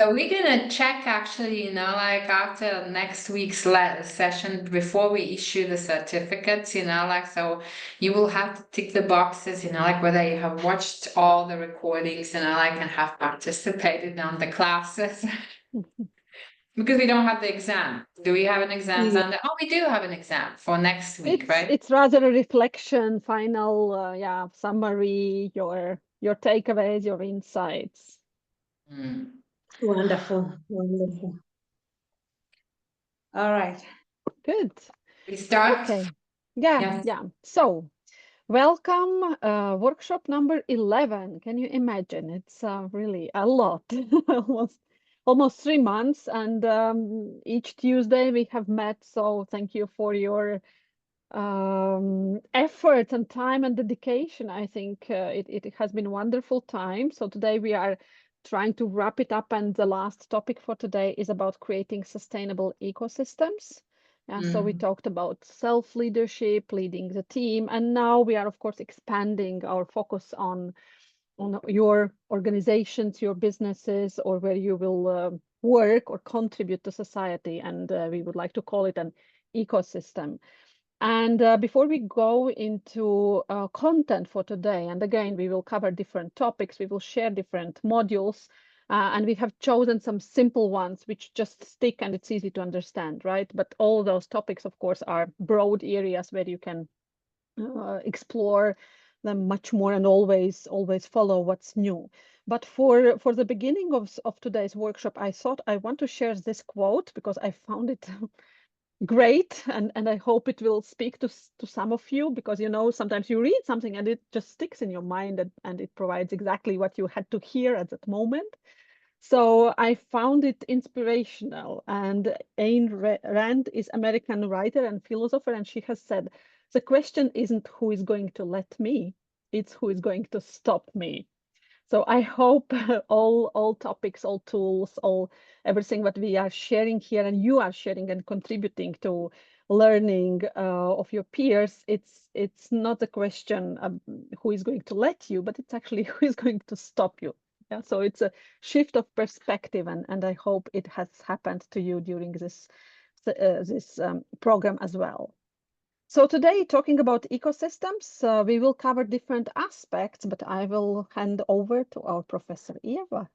So we're gonna check actually, like after next week's session before we issue the certificates, like so you will have to tick the boxes, like whether you have watched all the recordings, like and have participated on the classes. Because we don't have the exam. Do we have an exam, Yeah. Xander? Oh, we do have an exam for next week, right? It's rather a reflection, final, summary, your takeaways, your insights. Wonderful, wonderful. All right. Good. We start. Okay. Yeah, Yes. yeah. So, welcome, workshop number 11. Can you imagine? It's really a lot, almost 3 months, and each Tuesday we have met. So, thank you for your effort and time and dedication. I think it has been a wonderful time. So today we are trying to wrap it up, and the last topic for today is about creating sustainable ecosystems. And so we talked about self-leadership, leading the team, and now we are, of course, expanding our focus on your organizations, your businesses, or where you will work or contribute to society. And we would like to call it an ecosystem. And before we go into content for today, and again, we will cover different topics, we will share different modules, and we have chosen some simple ones which just stick and it's easy to understand, right? But all those topics, of course, are broad areas where you can explore them much more and always follow what's new. But for the beginning of today's workshop, I thought I want to share this quote because I found it great, and I hope it will speak to some of you, because sometimes you read something and it just sticks in your mind, and it provides exactly what you had to hear at that moment. So I found it inspirational. And Ayn Rand is American writer and philosopher, and she has said, the question isn't who is going to let me, it's who is going to stop me. So I hope all topics, all tools, everything that we are sharing here and you are sharing and contributing to learning of your peers, it's not a question of who is going to let you, but it's actually who is going to stop you. Yeah, so it's a shift of perspective, and I hope it has happened to you during this program as well. So today, talking about ecosystems, we will cover different aspects, but I will hand over to our Professor Eva.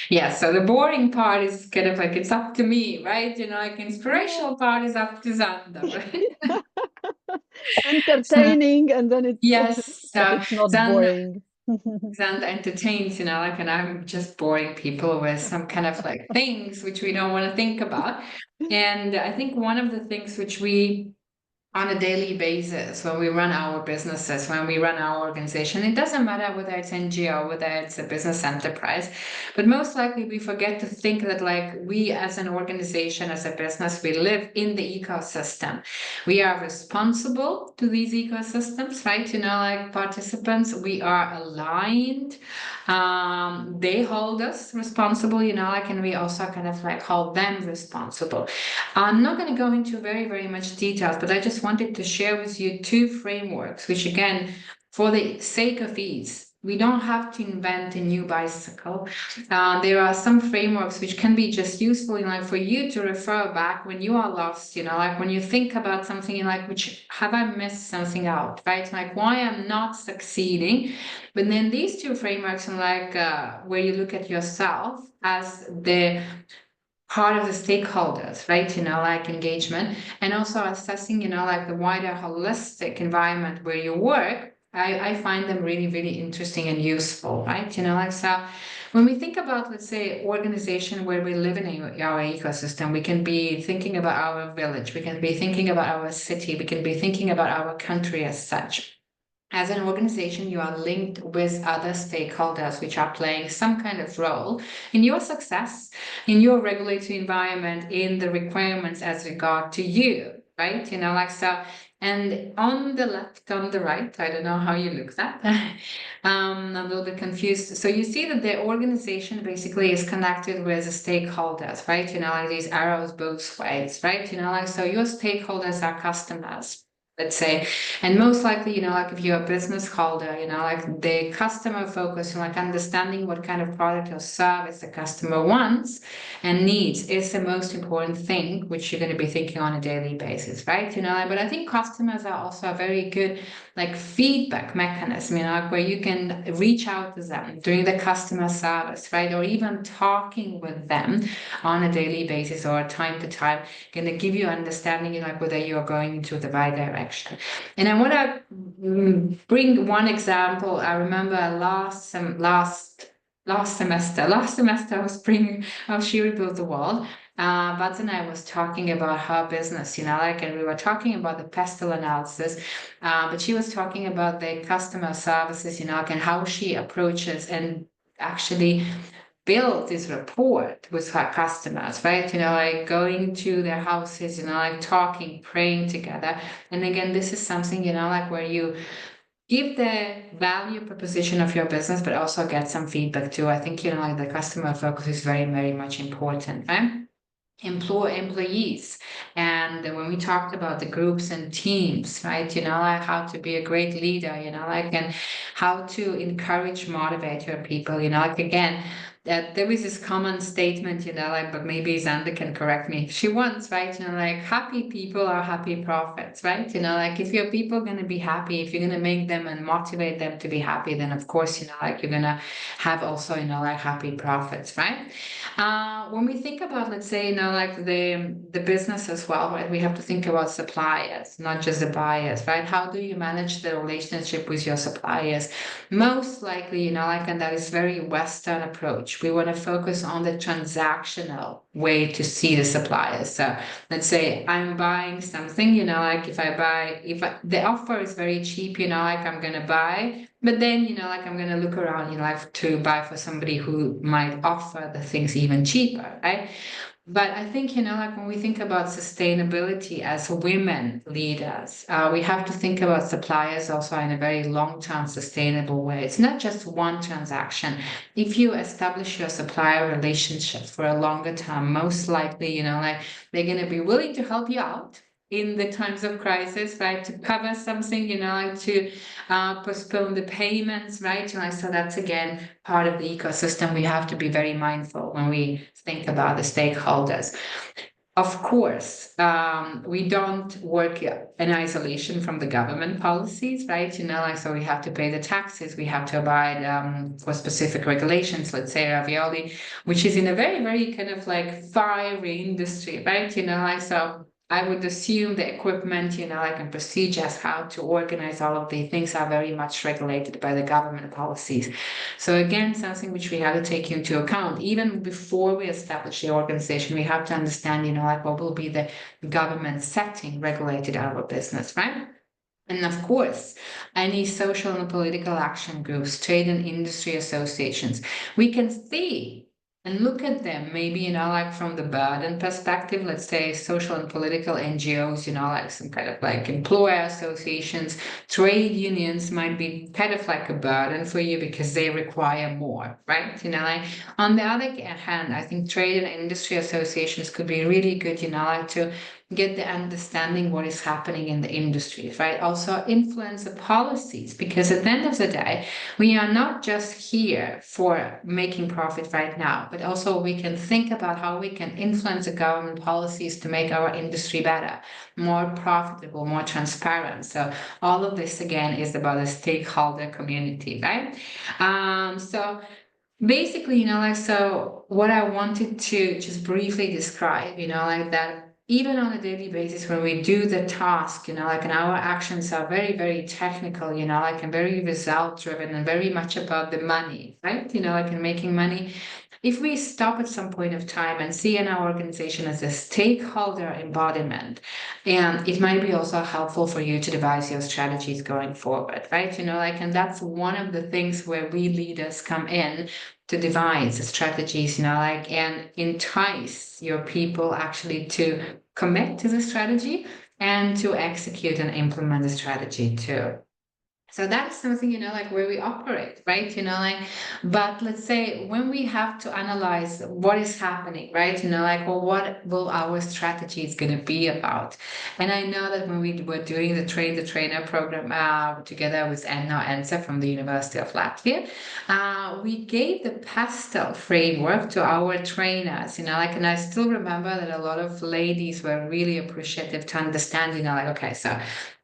Yeah, so the boring part is kind of like it's up to me, right? Like inspirational part is up to Xander, right? Entertaining, and then it's Yes, but it's not boring. Xander entertains, like, and I'm just boring people with some kind of like things which we don't want to think about. And I think one of the things which we on a daily basis when we run our businesses, when we run our organization. It doesn't matter whether it's NGO, whether it's a business enterprise, but most likely we forget to think that like we as an organization, as a business, we live in the ecosystem. We are responsible to these ecosystems, right? Like participants, we are aligned. They hold us responsible, like, and we also kind of like hold them responsible. I'm not going to go into very, very much details, but I just wanted to share with you two frameworks, which again, for the sake of ease, we don't have to invent a new bicycle. There are some frameworks which can be just useful, like for you to refer back when you are lost, like when you think about something, like, which have I missed something out, right? Like why I'm not succeeding. But then these two frameworks, and like where you look at yourself as the part of the stakeholders, right? Like engagement, and also assessing, like the wider holistic environment where you work. I find them really, really interesting and useful, right? Like so when we think about, let's say, organization where we live in our ecosystem, we can be thinking about our village, we can be thinking about our city, we can be thinking about our country as such. As an organization, you are linked with other stakeholders which are playing some kind of role in your success, in your regulatory environment, in the requirements as regard to you, right? Like so. And on the left, on the right, I don't know how you look that. I'm a little bit confused. So you see that the organization basically is connected with the stakeholders, right? Like these arrows both ways, right? Like so your stakeholders are customers. let's say. And most likely, like if you're a business holder, like the customer focus, like understanding what kind of product or service the customer wants and needs is the most important thing, which you're going to be thinking on a daily basis, right? But I think customers are also a very good like feedback mechanism, like where you can reach out to them during the customer service, right? Or even talking with them on a daily basis or time to time, going to give you understanding, like whether you're going into the right direction. And I want to bring one example. I remember last semester I was bringing how She Rebuilt the World. But then I was talking about her business, and we were talking about the pestle analysis, but she was talking about the customer services, and how she approaches and actually build this rapport with her customers, right? Like going to their houses, like talking, praying together. And again, this is something, like where you give the value proposition of your business, but also get some feedback too. I think, like the customer focus is very, very much important, right? Employees, and when we talked about the groups and teams, right, like how to be a great leader, like, and how to encourage, motivate your people, like, again, that there was this common statement, like, but maybe Xander can correct me if she wants, right? Like happy people are happy profits, right? Like if your people are going to be happy, if you're going to make them and motivate them to be happy, then of course, like you're going to have also, like happy profits, right? When we think about, let's say, like the business as well, right? We have to think about suppliers, not just the buyers, right? How do you manage the relationship with your suppliers? Most likely, like, and that is very Western approach. We want to focus on the transactional way to see the suppliers. So let's say I'm buying something, like if the offer is very cheap, like I'm going to buy, but then, like I'm going to look around, like to buy for somebody who might offer the things even cheaper, right? But I think, like when we think about sustainability as women leaders, we have to think about suppliers also in a very long-term sustainable way. It's not just one transaction. If you establish your supplier relationship for a longer term, most likely, like they're going to be willing to help you out in the times of crisis, right? To cover something, like to postpone the payments, right? So that's again part of the ecosystem. We have to be very mindful when we think about the stakeholders. Of course, we don't work in isolation from the government policies, right? So we have to pay the taxes, we have to abide for specific regulations, let's say Ravioli, which is in a very, very kind of like fiery industry, right? So I would assume the equipment, like and procedures, how to organize all of these things are very much regulated by the government policies. So again, something which we have to take into account. Even before we establish the organization, we have to understand, like what will be the government setting regulated our business, right? And of course, any social and political action groups, trade and industry associations, we can see and look at them, maybe, like from the burden perspective, let's say social and political NGOs, like some kind of like employer associations, trade unions might be kind of like a burden for you because they require more, right? Like on the other hand, I think trade and industry associations could be really good, like to get the understanding what is happening in the industry, right? Also influence the policies, because at the end of the day, we are not just here for making profit right now, but also we can think about how we can influence the government policies to make our industry better, more profitable, more transparent. So all of this again is about a stakeholder community, right? So basically, like, so what I wanted to just briefly describe, like that even on a daily basis, when we do the task, like, and our actions are very, very technical, like, and very result driven and very much about the money, right? Like in making money. If we stop at some point of time and see in our organization as a stakeholder embodiment, and it might be also helpful for you to devise your strategies going forward, right? Like, and that's one of the things where we leaders come in to devise the strategies, like, and entice your people actually to commit to the strategy and to execute and implement the strategy too. So that's something, like where we operate, right? But let's say when we have to analyze what is happening, right? Like, well, what will our strategy is going to be about? And I know that when we were doing the Train the Trainer program together with Anna Ense from the University of Latvia, we gave the PASTEL framework to our trainers, like, and I still remember that a lot of ladies were really appreciative to understand, like, okay, so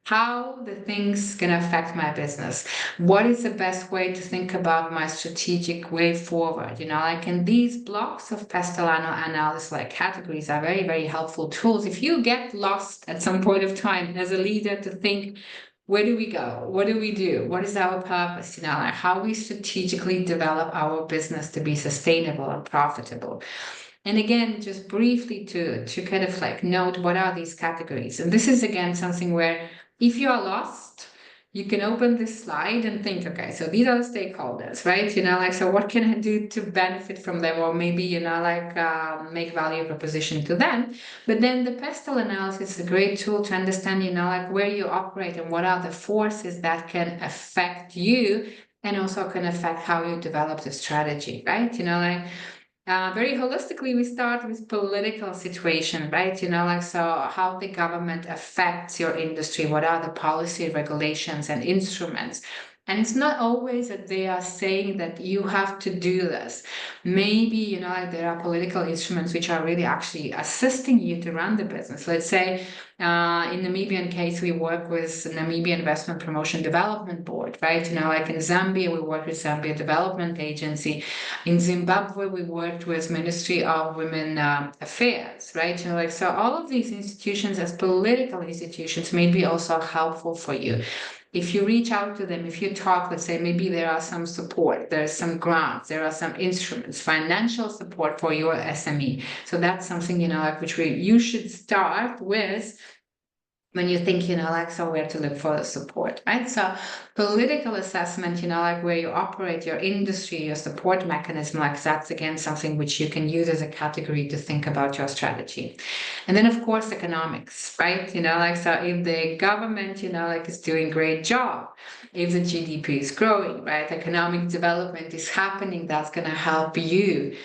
how the things can affect my business. What is the best way to think about my strategic way forward? Like, in these blocks of Castellano analysis, like categories, are very, very helpful tools. If you get lost at some point of time as a leader to think, where do we go? What do we do? What is our purpose? Like how we strategically develop our business to be sustainable and profitable. And again, just briefly to kind of like note what are these categories. And this is again something where if you are lost, you can open this slide and think, okay, so these are the stakeholders, right? Like, so what can I do to benefit from them? Or maybe, like make value proposition to them. But then the PESTEL analysis is a great tool to understand, like where you operate and what are the forces that can affect you and also can affect how you develop the strategy, right? Like, very holistically, we start with political situation, right? Like, so how the government affects your industry, what are the policy regulations and instruments? And it's not always that they are saying that you have to do this. Maybe, like there are political instruments which are really actually assisting you to run the business. Let's say in Namibian case, we work with Namibia Investment Promotion Development Board, right? Like in Zambia, we work with Zambia Development Agency. In Zimbabwe, we worked with Ministry of Women Affairs, right? Like, so all of these institutions as political institutions may be also helpful for you. If you reach out to them, if you talk, let's say maybe there are some support, there's some grants, there are some instruments, financial support for your SME. So that's something, like which you should start with when you think, like, so where to look for the support, right? So political assessment, like where you operate your industry, your support mechanism, like that's again something which you can use as a category to think about your strategy. And then of course, economics, right? Like, so if the government, like is doing great job, if the GDP is growing, right? Economic development is happening, that's going to help you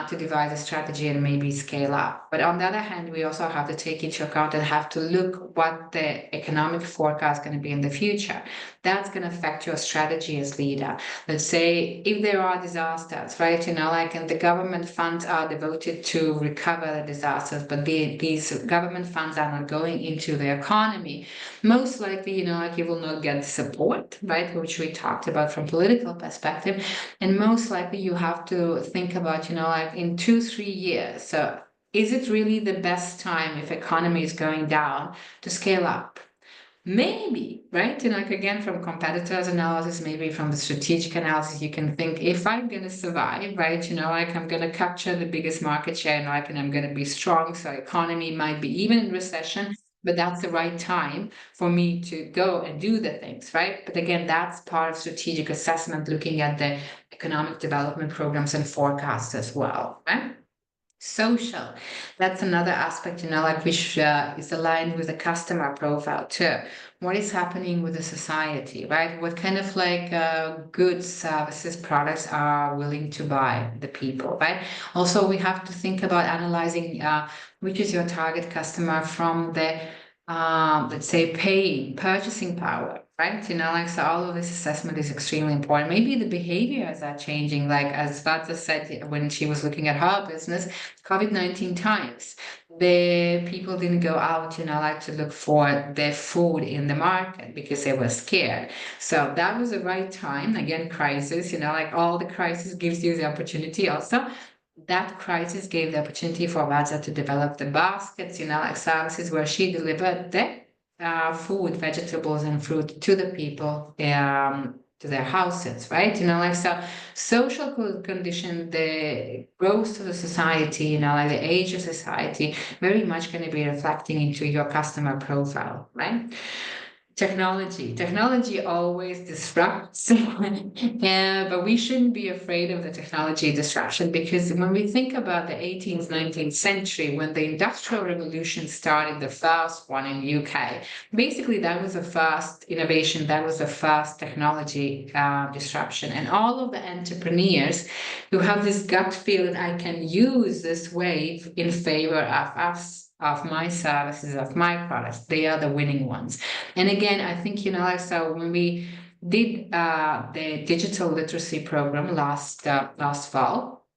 to devise a strategy and maybe scale up. But on the other hand, we also have to take into account and have to look what the economic forecast is going to be in the future. That's going to affect your strategy as leader. Let's say if there are disasters, right? Like, and the government funds are devoted to recover the disasters, but these government funds are not going into the economy. Most likely, like you will not get support, right? Which we talked about from political perspective. And most likely you have to think about, like in 2-3 years. So is it really the best time if economy is going down to scale up? Maybe, right? Like again, from competitors analysis, maybe from the strategic analysis, you can think if I'm going to survive, right? Like I'm going to capture the biggest market share and like, and I'm going to be strong. So economy might be even in recession, but that's the right time for me to go and do the things, right? But again, that's part of strategic assessment, looking at the economic development programs and forecasts as well, right? Social, that's another aspect, like which is aligned with the customer profile too. What is happening with the society, right? What kind of like goods, services, products are willing to buy the people, right? Also, we have to think about analyzing which is your target customer from the let's say purchasing power, right? Like, so all of this assessment is extremely important. Maybe the behaviors are changing, like as Svata said when she was looking at her business, COVID-19 times, the people didn't go out, like to look for their food in the market because they were scared. So that was the right time. Again, crisis, like all the crisis gives you the opportunity also. That crisis gave the opportunity for Vasa to develop the baskets, like services where she delivered the food, vegetables and fruit to the people, to their houses, right? Like, so social condition, the growth of the society, like the age of society, very much going to be reflecting into your customer profile, right? Technology always disrupts, but we shouldn't be afraid of the technology disruption, because when we think about the 18th, 19th century, when the Industrial Revolution started, the first one in UK, basically that was the first innovation, that was the first technology disruption. And all of the entrepreneurs who have this gut feel that I can use this wave in favor of us, of my services, of my products, they are the winning ones. And again, I think, like, so when we did the digital literacy program last fall,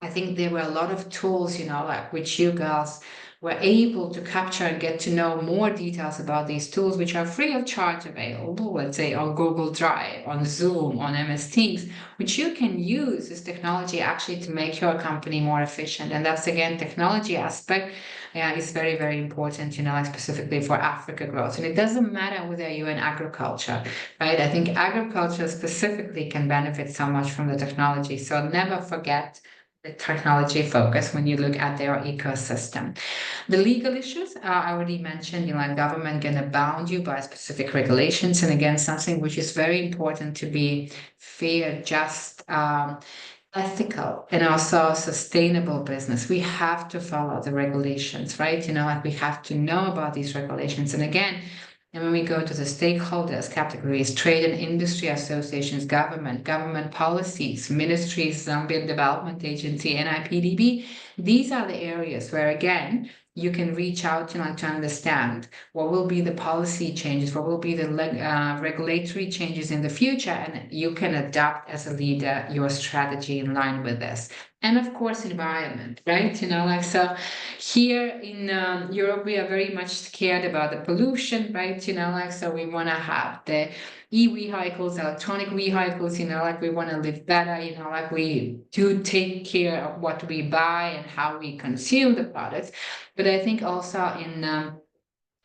I think there were a lot of tools, like which you girls were able to capture and get to know more details about these tools, which are free of charge available, let's say on Google Drive, on Zoom, on MS Teams, which you can use this technology actually to make your company more efficient. And that's, again, technology aspect is very, very important, like specifically for Africa growth. And it doesn't matter whether you're in agriculture, right? I think agriculture specifically can benefit so much from the technology. So never forget the technology focus when you look at their ecosystem. The legal issues, I already mentioned, like government gonna bound you by specific regulations. And again, something which is very important to be fair, just, ethical, and also sustainable business. We have to follow the regulations, right? Like we have to know about these regulations. And again, and when we go to the stakeholders categories, trade and industry associations, government policies, ministries, Zambian Development Agency, NIPDB, these are the areas where, again, you can reach out to understand what will be the policy changes, what will be the regulatory changes in the future, and you can adapt as a leader your strategy in line with this. And of course, environment, right? Like, so here in Europe, we are very much scared about the pollution, right? Like, so we want to have the e-vehicles, electronic vehicles, like we want to live better, like we do take care of what we buy and how we consume the products. But I think also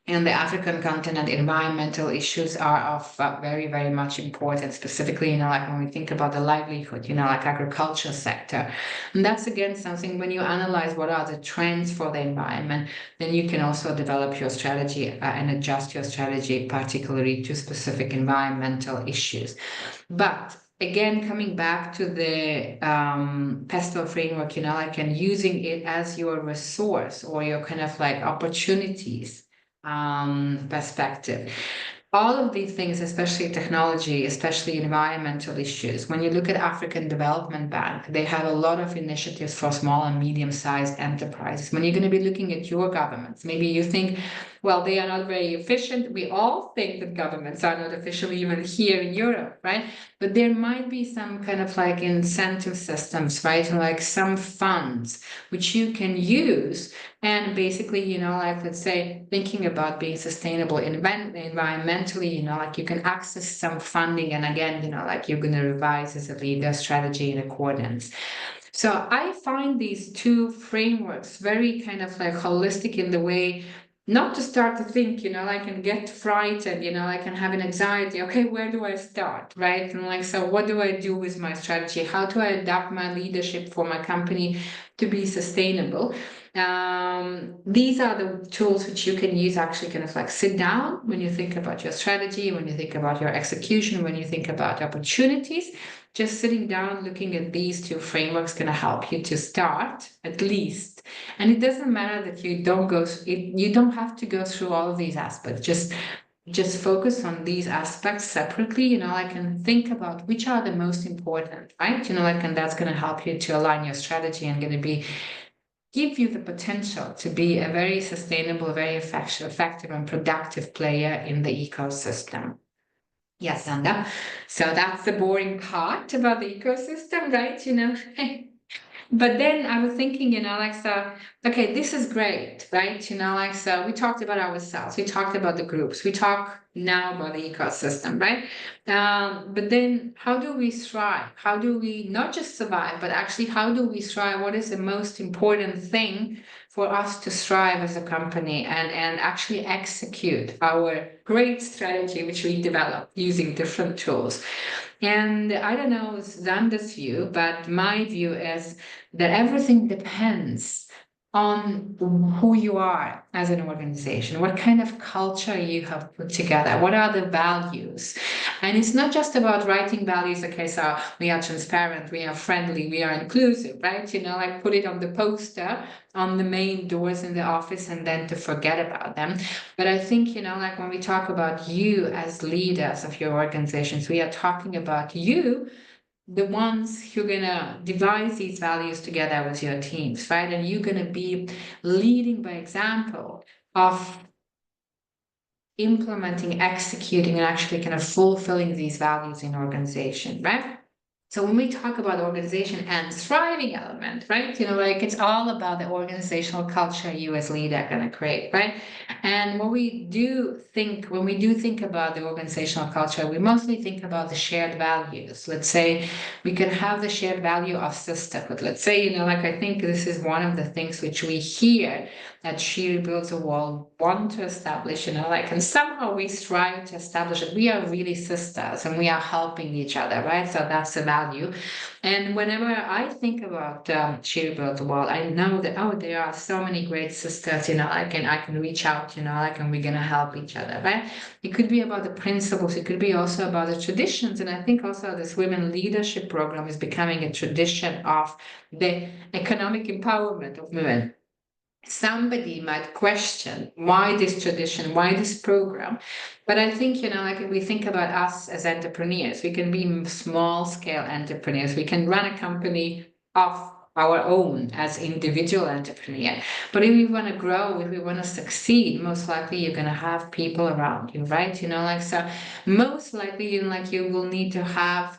in the African continent, environmental issues are of very, very much important, specifically, like when we think about the livelihood, like agriculture sector. And that's, again, something when you analyze what are the trends for the environment, then you can also develop your strategy and adjust your strategy, particularly to specific environmental issues. But again, coming back to the PESTEL framework, like, and using it as your resource or your kind of like opportunities perspective. All of these things, especially technology, especially environmental issues, when you look at African Development Bank, they have a lot of initiatives for small and medium-sized enterprises. When you're going to be looking at your governments, maybe you think, well, they are not very efficient. We all think that governments are not efficient, even here in Europe, right? But there might be some kind of like incentive systems, right? Like some funds which you can use. And basically, like, let's say, thinking about being sustainable environmentally, like you can access some funding. And again, like you're going to revise as a leader strategy in accordance. So I find these two frameworks very kind of like holistic in the way not to start to think, like, and get frightened, like, and have an anxiety. Okay, where do I start, right? And like, so what do I do with my strategy? How do I adapt my leadership for my company to be sustainable? These are the tools which you can use, actually kind of like sit down when you think about your strategy, when you think about your execution, when you think about opportunities. Just sitting down, looking at these two frameworks going to help you to start at least. And it doesn't matter that you don't have to go through all of these aspects. Just focus on these aspects separately, like, and think about which are the most important, right? Like, and that's going to help you to align your strategy and going to give you the potential to be a very sustainable, very effective and productive player in the ecosystem. Yes, Sandra. So that's the boring part about the ecosystem, right? But then I was thinking, like, so, okay, this is great, right? Like, so we talked about ourselves, we talked about the groups, we talk now about the ecosystem, right? But then how do we thrive? How do we not just survive, but actually how do we thrive? What is the most important thing for us to thrive as a company and actually execute our great strategy, which we develop using different tools? And I don't know Xander's view, but my view is that everything depends on who you are as an organization, what kind of culture you have put together, what are the values. And it's not just about writing values, okay, so we are transparent, we are friendly, we are inclusive, right? Like put it on the poster, on the main doors in the office, and then to forget about them. But I think, like when we talk about you as leaders of your organizations, we are talking about you, the ones who are gonna devise these values together with your teams, right? And you're gonna be leading by example of implementing, executing, and actually kind of fulfilling these values in organization, right? So when we talk about organization and thriving element, right? Like it's all about the organizational culture you as leader are going to create, right? And when we do think about the organizational culture, we mostly think about the shared values. Let's say we can have the shared value of sisterhood. Let's say, like I think this is one of the things which we hear that She Rebuilds a Wall want to establish, like, and somehow we strive to establish that we are really sisters and we are helping each other, right? So that's the value. And whenever I think about She Rebuilds a Wall, I know that, oh, there are so many great sisters, I can reach out, like, and we're gonna help each other, right? It could be about the principles, it could be also about the traditions. And I think also this women leadership program is becoming a tradition of the economic empowerment of women. Somebody might question why this tradition, why this program. But I think, like if we think about us as entrepreneurs, we can be small scale entrepreneurs. We can run a company of our own as individual entrepreneur. But if we want to grow, if we want to succeed, most likely you're going to have people around you, right? Like, so most likely, like you will need to have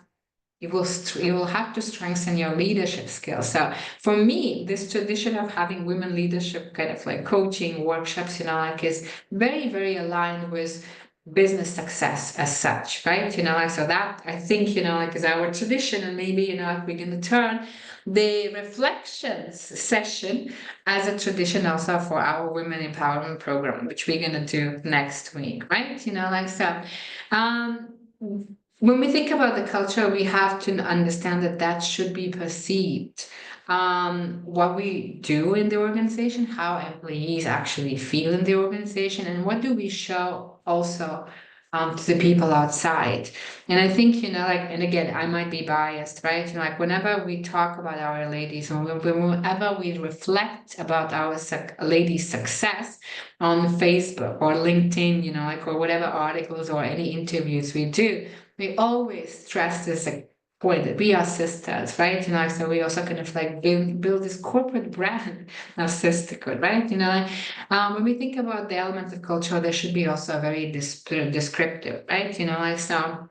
you will have to strengthen your leadership skills. So for me, this tradition of having women leadership kind of like coaching workshops, like is very, very aligned with business success as such, right? Like so that I think, like is our tradition. And maybe, if we're gonna turn the reflections session as a tradition also for our women empowerment program, which we're gonna do next week, right? Like so. When we think about the culture, we have to understand that that should be perceived. What we do in the organization, how employees actually feel in the organization, and what do we show also to the people outside. And I think, like, and again, I might be biased, right? Like whenever we talk about our ladies, and whenever we reflect about our ladies' success on Facebook or LinkedIn, like, or whatever articles or any interviews we do, we always stress this point that we are sisters, right? So we also kind of like build this corporate brand of sisterhood, right? When we think about the elements of culture, there should be also very descriptive, right? Like so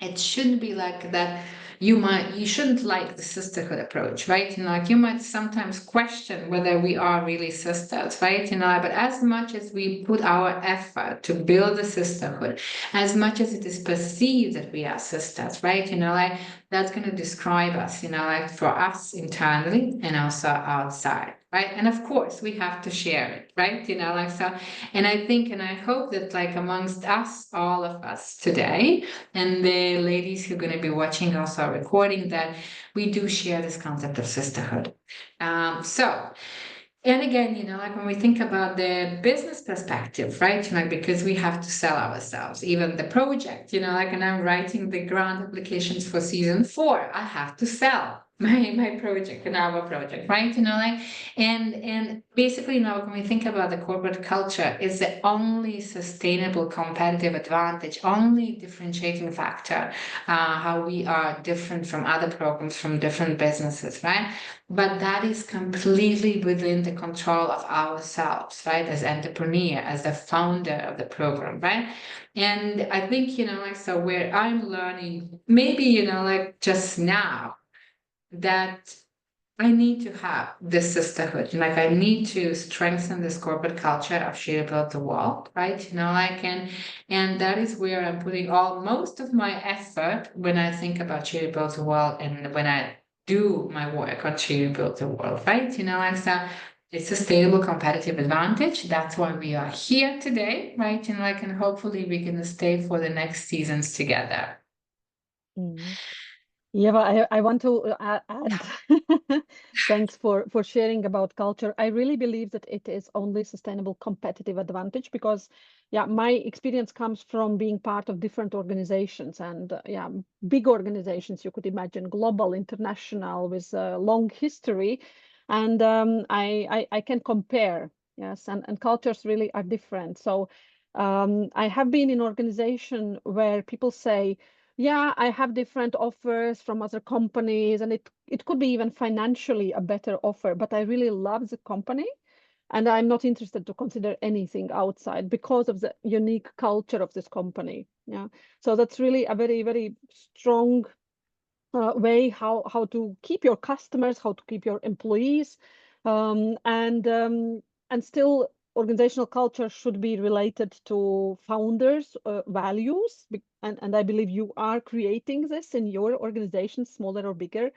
it shouldn't be like that. You shouldn't like the sisterhood approach, right? Like you might sometimes question whether we are really sisters, right? But as much as we put our effort to build a sisterhood, as much as it is perceived that we are sisters, right? Like that's going to describe us, like for us internally and also outside, right? And of course we have to share it, right? Like so. And I think, and I hope that like amongst us, all of us today, and the ladies who are going to be watching also our recording, that we do share this concept of sisterhood. And again, like when we think about the business perspective, right? Like because we have to sell ourselves, even the project, like, and I'm writing the grant applications for season 4, I have to sell my project and our project, right? Like, and basically, when we think about the corporate culture, is the only sustainable competitive advantage, only differentiating factor, how we are different from other programs, from different businesses, right? But that is completely within the control of ourselves, right? As entrepreneur, as the founder of the program, right? And I think, like, so where I'm learning, maybe, like just now, that I need to have this sisterhood. Like I need to strengthen this corporate culture of She Rebuilt the Wall, right? Like and that is where I'm putting most of my effort when I think about She Rebuilt the Wall and when I do my work on She Rebuilt the World, right? Like so it's sustainable competitive advantage. That's why we are here today, right? And like, and hopefully we can stay for the next seasons together. Mm. Yeah, but I want to add, thanks for sharing about culture. I really believe that it is only sustainable competitive advantage because, yeah, my experience comes from being part of different organizations and, yeah, big organizations, you could imagine, global, international, with a long history. And I can compare, yes, and cultures really are different. So I have been in organization where people say, yeah, I have different offers from other companies, and it could be even financially a better offer, but I really love the company, and I'm not interested to consider anything outside because of the unique culture of this company. Yeah, so that's really a very, very strong way how to keep your customers, how to keep your employees, um, and um, and still organizational culture should be related to founders' values. And I believe you are creating this in your organization, smaller or bigger.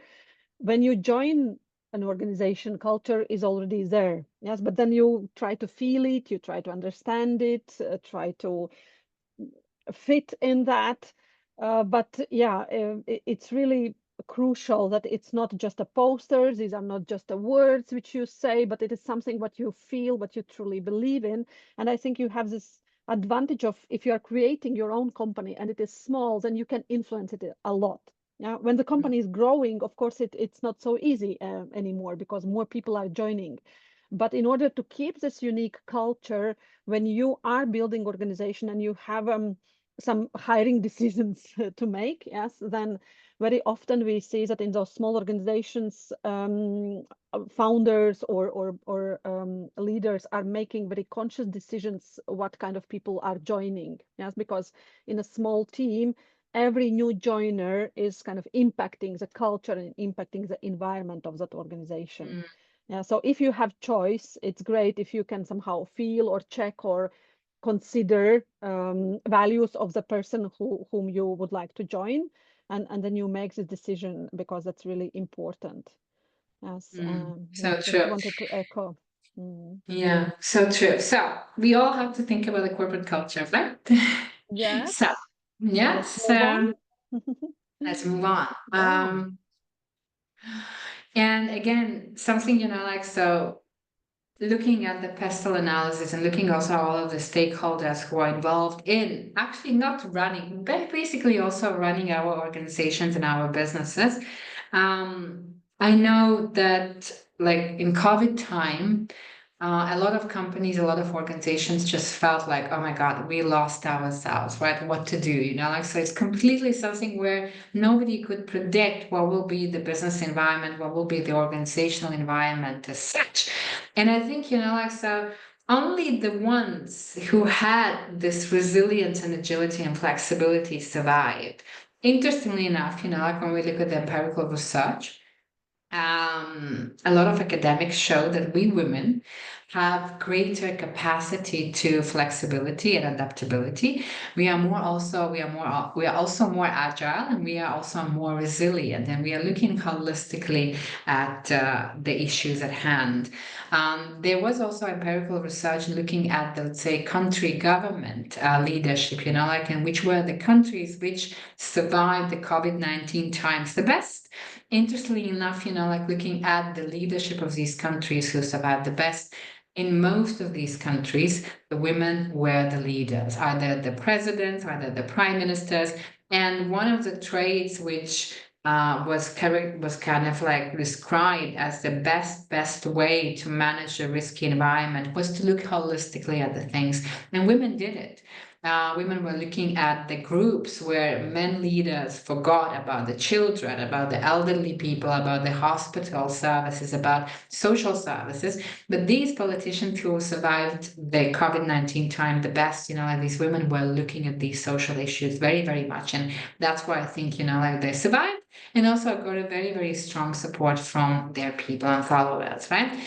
When you join an organization, culture is already there. Yes, but then you try to feel it, you try to understand it, try to fit in that. But yeah, it's really crucial that it's not just a poster. These are not just the words which you say, but it is something what you feel, what you truly believe in. And I think you have this advantage of if you are creating your own company and it is small, then you can influence it a lot. Yeah, when the company is growing, of course, it's not so easy anymore because more people are joining. But in order to keep this unique culture, when you are building organization and you have some hiring decisions to make, yes, then very often we see that in those small organizations, founders or leaders are making very conscious decisions what kind of people are joining, yes, because in a small team, every new joiner is kind of impacting the culture and impacting the environment of that organization. Mm. Yeah, so if you have choice, it's great if you can somehow feel or check or consider values of the person whom you would like to join, and then you make the decision because that's really important. Yes, yeah, So just true. wanted to echo. Mm. Yeah, so true. So we all have to think about the corporate culture, right? So Yes, let's yes, move on. let's move on. Yeah, And again, something, like, so looking at the pestle analysis and looking also at all of the stakeholders who are involved in actually not running, but basically also running our organizations and our businesses. I know that like in COVID time, a lot of companies, a lot of organizations just felt like, oh my God, we lost ourselves, right? What to do, like, so it's completely something where nobody could predict what will be the business environment, what will be the organizational environment as such. And I think, like, so only the ones who had this resilience and agility and flexibility survived. Interestingly enough, like when we look at the empirical research, a lot of academics show that we women have greater capacity to flexibility and adaptability. We are also more agile, and we are also more resilient, and we are looking holistically at the issues at hand. There was also empirical research looking at the, let's say, country government leadership, like, and which were the countries which survived the COVID-19 times the best. Interestingly enough, like looking at the leadership of these countries who survived the best, in most of these countries, the women were the leaders, either the presidents, either the prime ministers. And one of the traits which was kind of like described as the best way to manage a risky environment was to look holistically at the things, and women did it. Women were looking at the groups where men leaders forgot about the children, about the elderly people, about the hospital services, about social services. But these politicians who survived the COVID-19 time the best, like these women were looking at these social issues very, very much. And that's why I think, like they survived and also got a very, very strong support from their people and followers, right?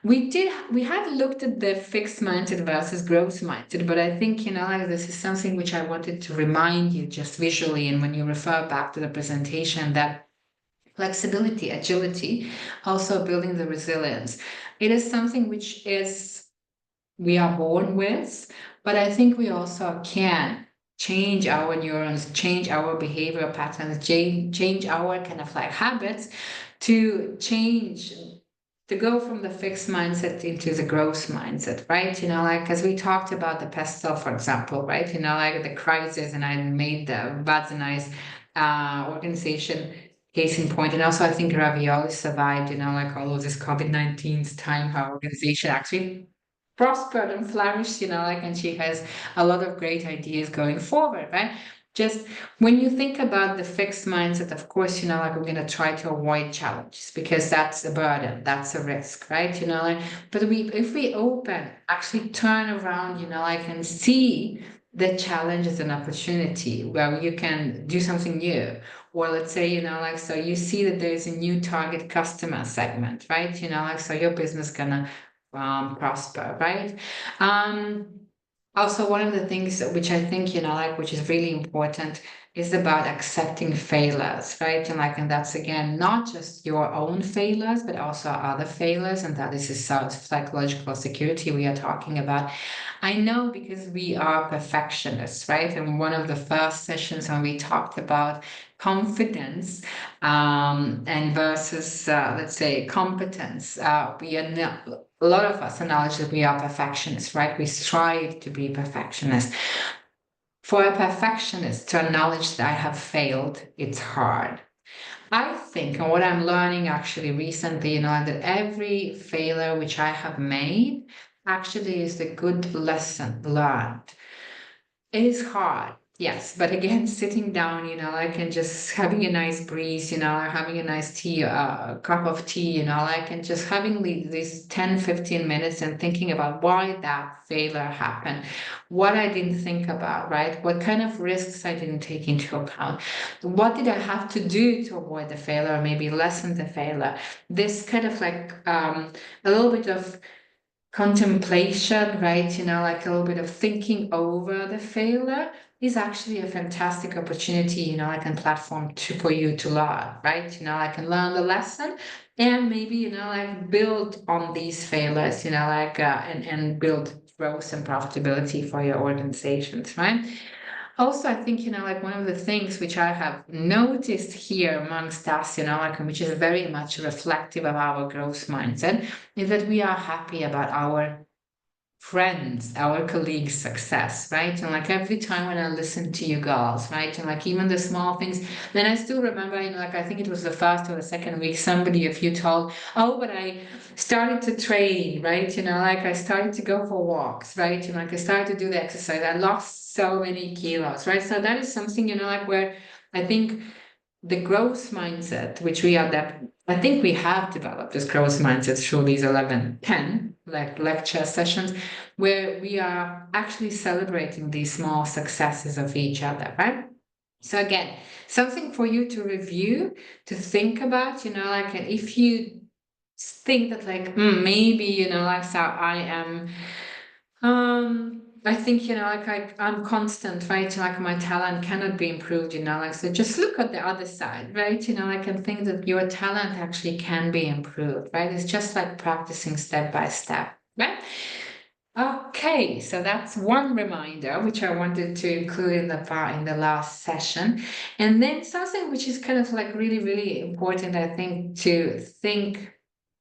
We have looked at the fixed mindset versus growth mindset, but I think, like this is something which I wanted to remind you just visually. And when you refer back to the presentation, that flexibility, agility, also building the resilience, it is something which is we are born with, but I think we also can change our neurons, change our behavioral patterns, change our kind of like habits to change, to go from the fixed mindset into the growth mindset, right? Like as we talked about the pestle, for example, right? Like the crisis, and I made the Vadzenice organization case in point. And also I think Ravioli survived, like all of this COVID-19's time, her organization actually prospered and flourished, like, and she has a lot of great ideas going forward, right? Just when you think about the fixed mindset, of course, like we're going to try to avoid challenges because that's a burden, that's a risk, right? Like, but if we open, actually turn around, like, and see the challenge as an opportunity where you can do something new. Or let's say, like, so you see that there's a new target customer segment, right? Like, so your business gonna prosper, right? Also, one of the things which I think, like, which is really important is about accepting failures, right? And that's again, not just your own failures, but also other failures. And that is a psychological security we are talking about. I know because we are perfectionists, right? And one of the first sessions when we talked about confidence and versus, let's say, competence, we are not, a lot of us acknowledge that we are perfectionists, right? We strive to be perfectionists. For a perfectionist to acknowledge that I have failed, it's hard. I think, and what I'm learning actually recently, that every failure which I have made actually is a good lesson learned. It is hard, yes, but again, sitting down, like, and just having a nice breeze, or having a nice tea, cup of tea, like, and just having these 10, 15 minutes and thinking about why that failure happened, what I didn't think about, right? What kind of risks I didn't take into account? What did I have to do to avoid the failure, or maybe lessen the failure? This kind of like a little bit of contemplation, right? Like a little bit of thinking over the failure is actually a fantastic opportunity, like a platform for you to learn, right? I can learn the lesson and maybe, like build on these failures, like, and build growth and profitability for your organizations, right? Also, I think, like one of the things which I have noticed here amongst us, like, which is very much reflective of our growth mindset, is that we are happy about our friends, our colleagues' success, right? And like every time when I listen to you girls, right? And like even the small things, then I still remember, like I think it was the first or the second week, somebody of you told, oh, but I started to train, right? Like I started to go for walks, right? And like I started to do the exercise. I lost so many kilos, right? So that is something, like where I think the growth mindset, which we are that I think we have developed this growth mindset through these 11, 10 like lecture sessions where we are actually celebrating these small successes of each other, right? So again, something for you to review, to think about, like if you think that like maybe, like so I am I think, like I'm constant, right? Like my talent cannot be improved, like, so just look at the other side, right? I can think that your talent actually can be improved, right? It's just like practicing step by step, right? Okay, so that's one reminder which I wanted to include in the last session. And then something which is kind of like really, really important, I think, to think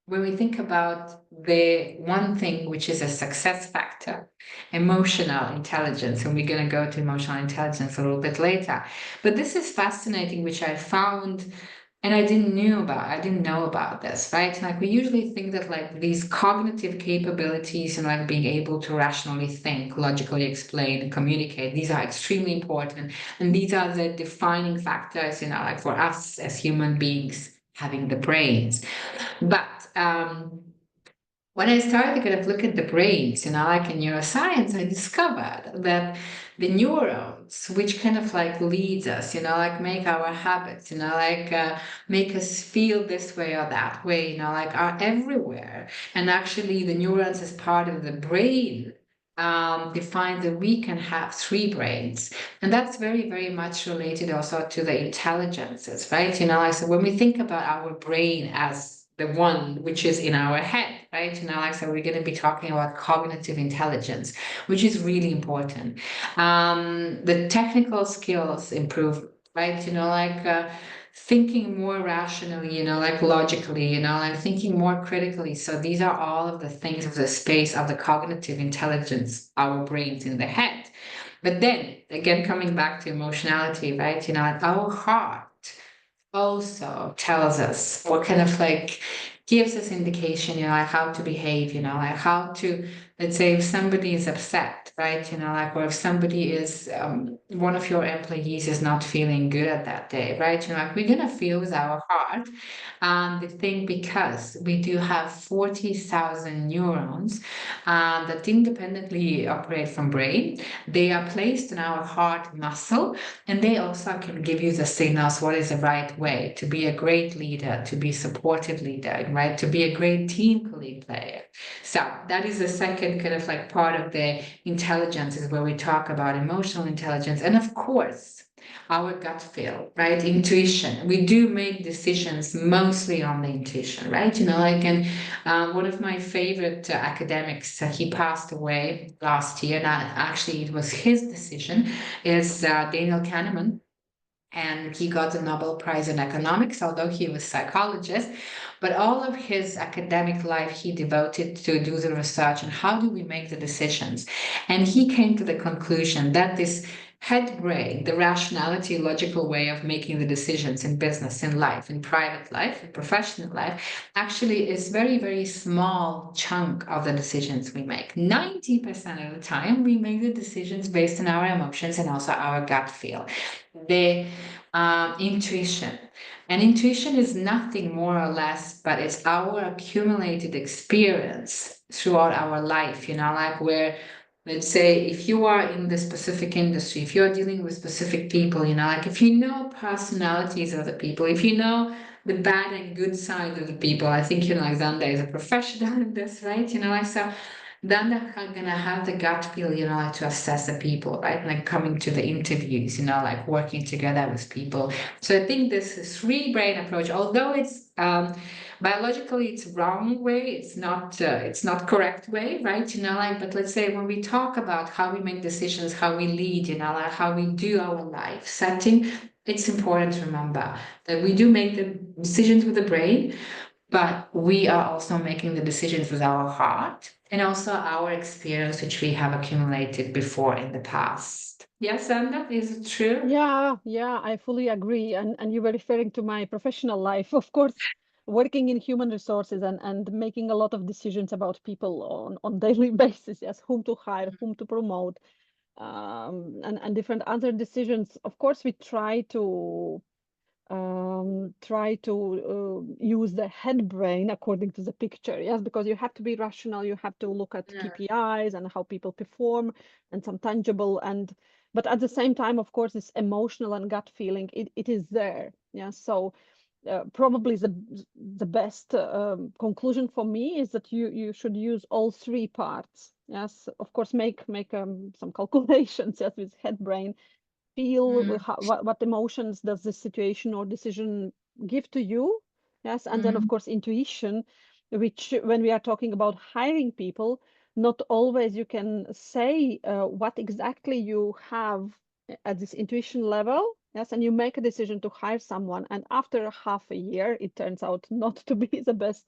when we think about the one thing which is a success factor, emotional intelligence, and we're going to go to emotional intelligence a little bit later. But this is fascinating, which I found, and I didn't know about this, right? Like we usually think that like these cognitive capabilities and like being able to rationally think, logically explain, communicate, these are extremely important. And these are the defining factors, like for us as human beings having the brains. But when I started to kind of look at the brains, like in neuroscience, I discovered that the neurons, which kind of like leads us, like make our habits, like make us feel this way or that way, like are everywhere. And actually the neurons as part of the brain defines that we can have three brains. And that's very, very much related also to the intelligences, right? Like, so when we think about our brain as the one which is in our head, right? You know, like, so we're going to be talking about cognitive intelligence, which is really important. The technical skills improve, right? You know, like thinking more rationally, you know, like logically, you know, like thinking more critically. So these are all of the things of the space of the cognitive intelligence, our brains in the head. But then again, coming back to emotionality, right? You know, like our heart also tells us what kind of like gives us indication, you know, like how to behave, you know, like how to, let's say if somebody is upset, right, you know, like, or if somebody is, one of your employees is not feeling good at that day, right, you know, like we're gonna feel with our heart. The thing, because we do have 40,000 neurons that independently operate from brain, they are placed in our heart muscle, and they also can give you the signals what is the right way to be a great leader, to be supportive leader, right? To be a great team colleague player. So that is the second kind of like part of the intelligence, is where we talk about emotional intelligence. And of course, our gut feel, right? Intuition. We do make decisions mostly on the intuition, right? You know, like, and one of my favorite academics, he passed away last year. Now, actually, it was his decision, is Daniel Kahneman. And he got the Nobel Prize in economics, although he was a psychologist. But all of his academic life he devoted to do the research on how do we make the decisions. And he came to the conclusion that this head brain, the rationality, logical way of making the decisions in business, in life, in private life, in professional life, actually is very, very small chunk of the decisions we make. 90% of the time, we make the decisions based on our emotions and also our gut feel. The intuition. And intuition is nothing more or less, but it's our accumulated experience throughout our life, you know, like where, let's say, if you are in the specific industry, if you're dealing with specific people, you know, like if you know personalities of the people, if you know the bad and good side of the people, I think, you know, Alexander is a professional in this, right? You know, like, so then they're gonna have the gut feel, you know, like to assess the people, right? Like coming to the interviews, you know, like working together with people. So I think this three brain approach, although it's biologically it's wrong way, it's not correct way, right? You know, like, but let's say when we talk about how we make decisions, how we lead, you know, like how we do our life setting, it's important to remember that we do make the decisions with the brain, but we are also making the decisions with our heart and also our experience, which we have accumulated before in the past. Yes, Anna, is it true? Yeah, I fully agree. And you were referring to my professional life, of course, working in human resources and making a lot of decisions about people on daily basis, yes, whom to hire, whom to promote, and different other decisions. Of course, we try to use the head brain according to the picture, yes, because you have to be rational, you have to look at Yeah. KPIs and how people perform and some tangible, and but at the same time, of course, this emotional and gut feeling, it is there, yeah. So probably the best conclusion for me is that you should use all three parts, yes, of course, make some calculations, yes, with head brain, feel Mm, what emotions does this situation or decision give to you, yes, and then of mm, course intuition, which when we are talking about hiring people, not always you can say what exactly you have at this intuition level, yes, and you make a decision to hire someone, and after half a year it turns out not to be the best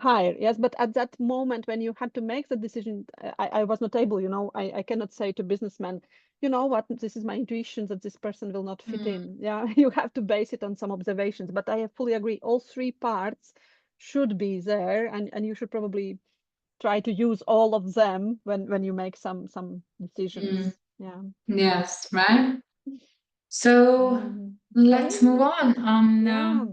hire, yes, but at that moment when you had to make the decision, I was not able, I cannot say to businessmen, you know what, this is my intuition that this person will not fit mm. in. Yeah, you have to base it on some observations, but I fully agree, all three parts should be there, and you should probably try to use all of them when you make some decisions. Mm. Yeah. Yes, right. So Okay. let's move on. Yeah.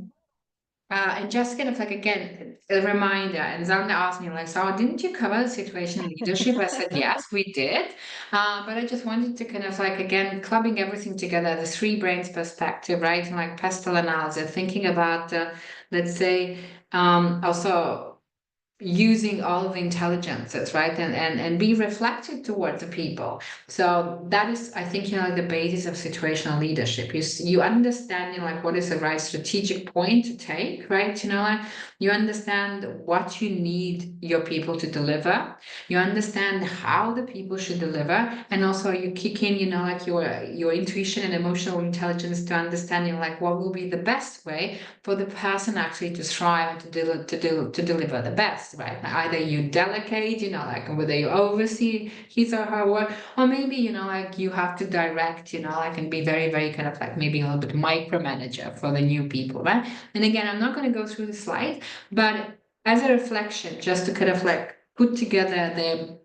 And just kind of like again, a reminder, and Xander asked me, like, so didn't you cover the situation in leadership? I said, yes, we did. But I just wanted to kind of like, again, clubbing everything together, the three brains perspective, right? And like pestle analysis, thinking about, let's say, also using all of the intelligences, right? And be reflective towards the people. So that is, I think, the basis of situational leadership. You understanding like what is the right strategic point to take, right? Like you understand what you need your people to deliver. You understand how the people should deliver, and also you kick in, like your intuition and emotional intelligence to understanding like what will be the best way for the person actually to strive to deliver the best, right? Either you delegate, like whether you oversee his or her work, or maybe, like you have to direct, like and be very, very kind of like maybe a little bit micromanager for the new people, right? And again, I'm not going to go through the slide, but as a reflection, just to kind of like put together the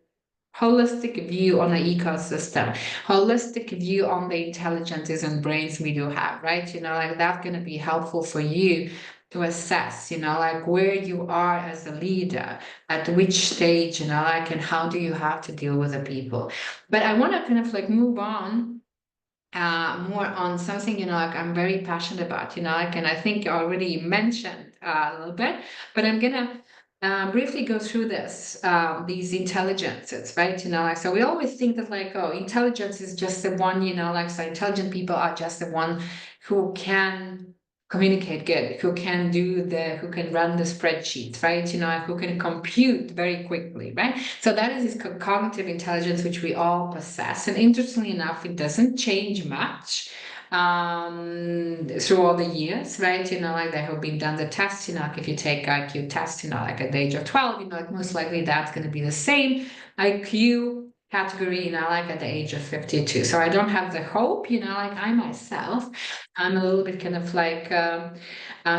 holistic view on the ecosystem, holistic view on the intelligences and brains we do have, right? Like that's going to be helpful for you to assess, like where you are as a leader, at which stage, like, and how do you have to deal with the people. But I want to kind of like move on more on something, like I'm very passionate about, like, and I think you already mentioned a little bit, but I'm gonna briefly go through these intelligences, right? Like, so we always think that like, oh, intelligence is just the one, like, so intelligent people are just the one who can communicate good, who can run the spreadsheets, right? Who can compute very quickly, right? So that is this cognitive intelligence which we all possess. And interestingly enough, it doesn't change much through all the years, right? Like they have been done the tests, like if you take IQ test, like at the age of 12, like most likely that's going to be the same IQ category, like at the age of 52. So I don't have the hope, like I myself, I'm a little bit kind of like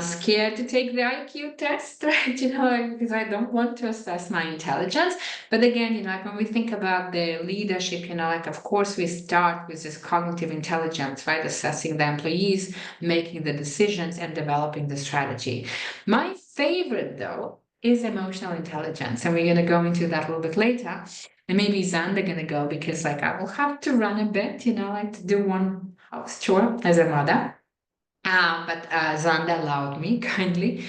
scared to take the IQ test, right? Because I don't want to assess my intelligence. But again, like when we think about the leadership, like of course we start with this cognitive intelligence, right? Assessing the employees, making the decisions, and developing the strategy. My favorite though is emotional intelligence, and we're going to go into that a little bit later. And maybe Xander gonna go because like I will have to run a bit, like to do one house chore as a mother. But Xander allowed me kindly.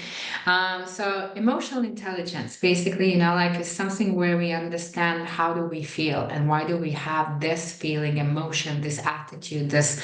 So emotional intelligence, basically, like is something where we understand how do we feel and why do we have this feeling, emotion, this attitude, this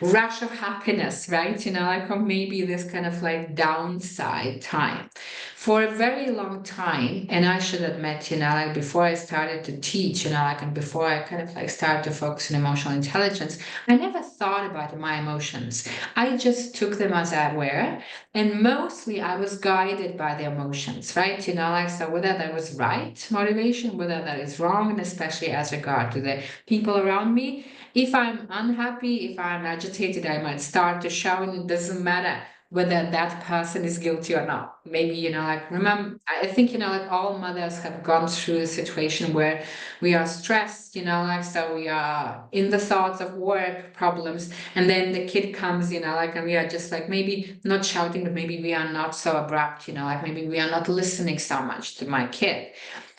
rush of happiness, right? Like or maybe this kind of like downside time. For a very long time, and I should admit, like before I started to teach, like and before I kind of like started to focus on emotional intelligence, I never thought about my emotions. I just took them as I were, and mostly I was guided by the emotions, right? Like so whether that was right motivation, whether that is wrong, and especially as regard to the people around me. If I'm unhappy, if I'm agitated, I might start to shout, and it doesn't matter whether that person is guilty or not. Maybe, like remember, I think, like all mothers have gone through a situation where we are stressed, like so we are in the thoughts of work problems, and then the kid comes, like, and we are just like maybe not shouting, but maybe we are not so abrupt, like maybe we are not listening so much to my kid.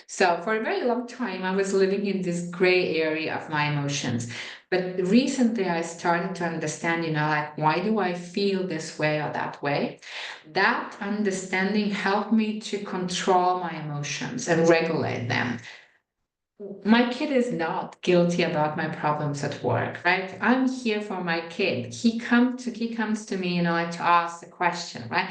So for a very long time, I was living in this gray area of my emotions. But recently I started to understand, like, why do I feel this way or that way? That understanding helped me to control my emotions and regulate them. My kid is not guilty about my problems at work, right? I'm here for my kid. He comes to me, like to ask the question, right?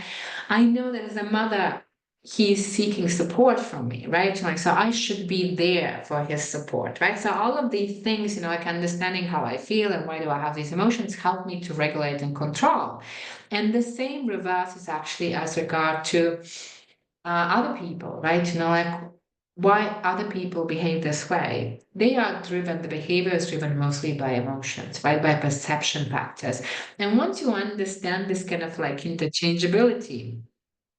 I know that as a mother, he's seeking support from me, right? Like so I should be there for his support, right? So all of these things, like understanding how I feel and why do I have these emotions help me to regulate and control. The same reverse is actually as regard to other people, right? Like why other people behave this way. They are driven, the behavior is driven mostly by emotions, right? By perception factors. And once you understand this kind of like interchangeability,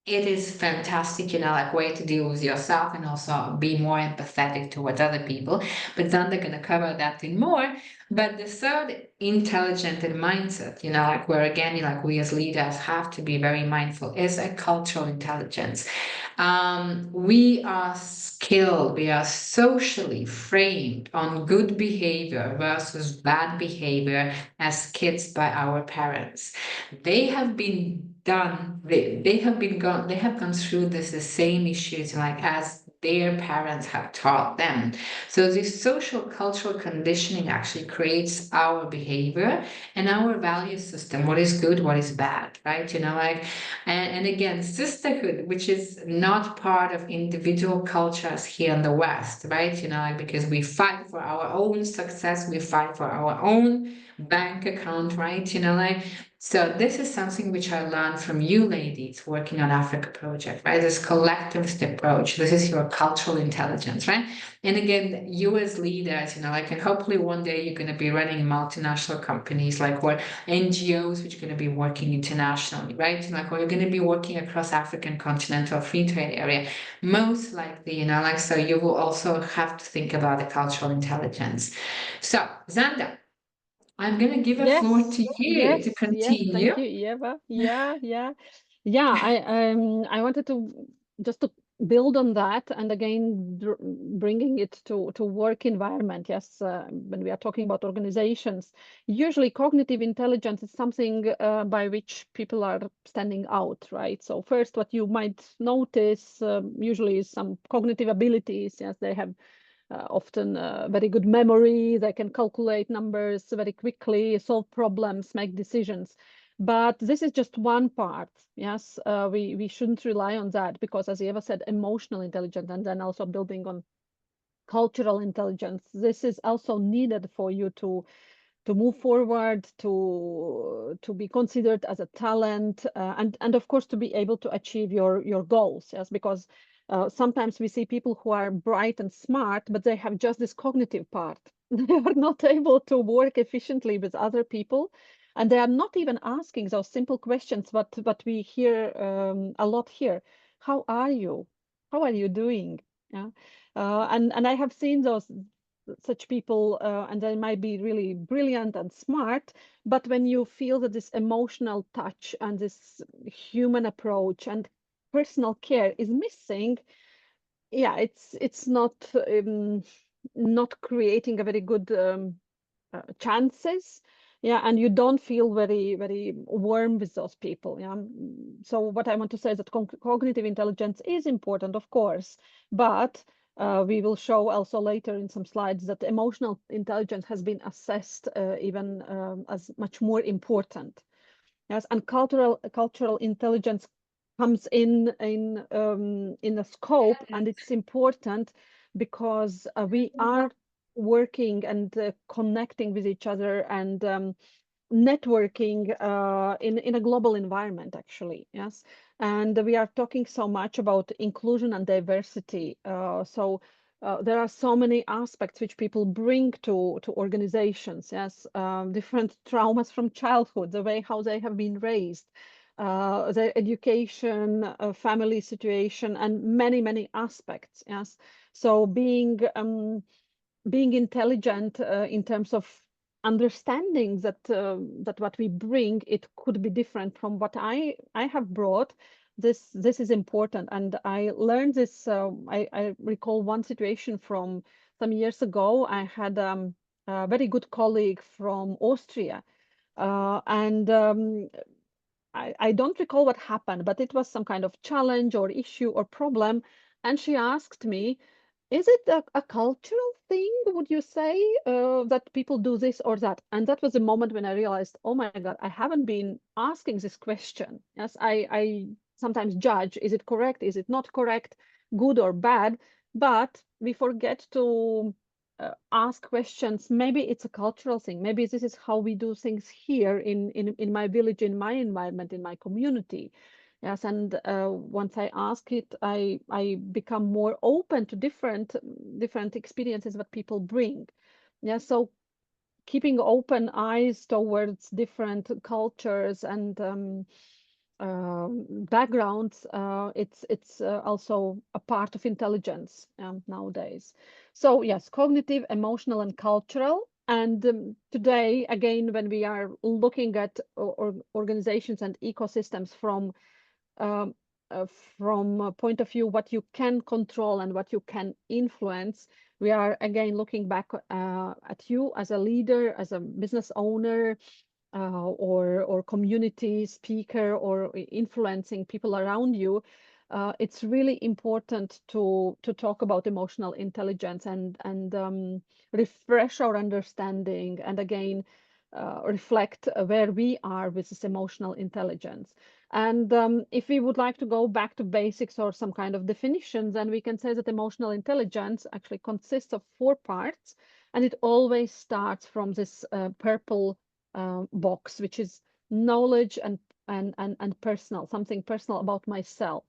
it is fantastic, like way to deal with yourself and also be more empathetic towards other people. But then they're gonna cover that in more. But the third intelligent and mindset, like where again, like we as leaders have to be very mindful, is a cultural intelligence. We are skilled, we are socially framed on good behavior versus bad behavior as kids by our parents. They have been they have gone through the same issues like as their parents have taught them. So this social cultural conditioning actually creates our behavior and our value system, what is good, what is bad, right? Like, and again, sisterhood, which is not part of individual cultures here in the West, right? Like, because we fight for our own success, we fight for our own bank account, right? Like, so this is something which I learned from you ladies working on Africa project, right? This collectivist approach. This is your cultural intelligence, right? And again, you as leaders, like, and hopefully one day you're going to be running multinational companies, like, or NGOs, which are going to be working internationally, right? Like, or you're going to be working across African continental free trade area. Most likely, like, so you will also have to think about the cultural intelligence. So, Zanda, I'm going to give a floor to you to Yes. continue. Thank you, Eva. Yeah. I wanted to just to build on that, and again bringing it to work environment. Yes, when we are talking about organizations, usually cognitive intelligence is something by which people are standing out, right? So first, what you might notice usually is some cognitive abilities. Yes, they have often very good memory. They can calculate numbers very quickly, solve problems, make decisions. But this is just one part. Yes, we shouldn't rely on that because, as Eva said, emotional intelligence, and then also building on cultural intelligence. This is also needed for you to move forward, to be considered as a talent, and of course to be able to achieve your goals. Yes, because sometimes we see people who are bright and smart, but they have just this cognitive part. They are not able to work efficiently with other people, and they are not even asking those simple questions. But we hear a lot here. How are you? How are you doing? Yeah, and I have seen those such people, and they might be really brilliant and smart, but when you feel that this emotional touch and this human approach and personal care is missing, yeah, it's not creating a very good chances. Yeah, and you don't feel very warm with those people. Yeah. So what I want to say is that cognitive intelligence is important, of course, but we will show also later in some slides that emotional intelligence has been assessed even as much more important. Yes, and cultural intelligence comes in a scope, and it's important because we are working and connecting with each other and networking in a global environment, actually. Yes, and we are talking so much about inclusion and diversity. So there are so many aspects which people bring to organizations. Yes, different traumas from childhood, the way how they have been raised, their education, family situation, and many aspects. Yes, so being intelligent in terms of understanding that what we bring, it could be different from what I have brought. This is important, and I learned this. I recall one situation from some years ago. I had a very good colleague from Austria, and I don't recall what happened, but it was some kind of challenge or issue or problem. And she asked me, is it a cultural thing, would you say, that people do this or that? And that was the moment when I realized, oh my God, I haven't been asking this question. Yes, I sometimes judge, is it correct? Is it not correct? Good or bad? But we forget to ask questions. Maybe it's a cultural thing. Maybe this is how we do things here in my village, in my environment, in my community. Yes, and once I ask it, I become more open to different experiences that people bring. Yeah, so keeping open eyes towards different cultures and backgrounds, it's also a part of intelligence nowadays. So yes, cognitive, emotional, and cultural. And today, again, when we are looking at organizations and ecosystems um, from a point of view what you can control and what you can influence, we are again looking back at you as a leader, as a business owner, or community speaker or influencing people around you, it's really important to talk about emotional intelligence and refresh our understanding, and again reflect where we are with this emotional intelligence. And if we would like to go back to basics or some kind of definitions, then we can say that emotional intelligence actually consists of 4 parts, and it always starts from this purple box, which is knowledge and personal, something personal about myself.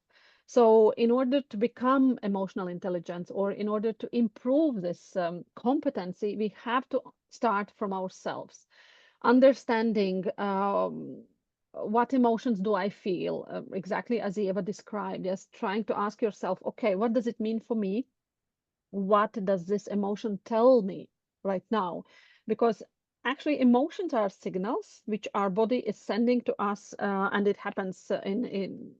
So in order to become emotional intelligence, or in order to improve this competency, we have to start from ourselves, understanding what emotions do I feel, exactly as Eva described. Yes, trying to ask yourself, okay, what does it mean for me? What does this emotion tell me right now? Because actually emotions are signals which our body is sending to us, and it happens in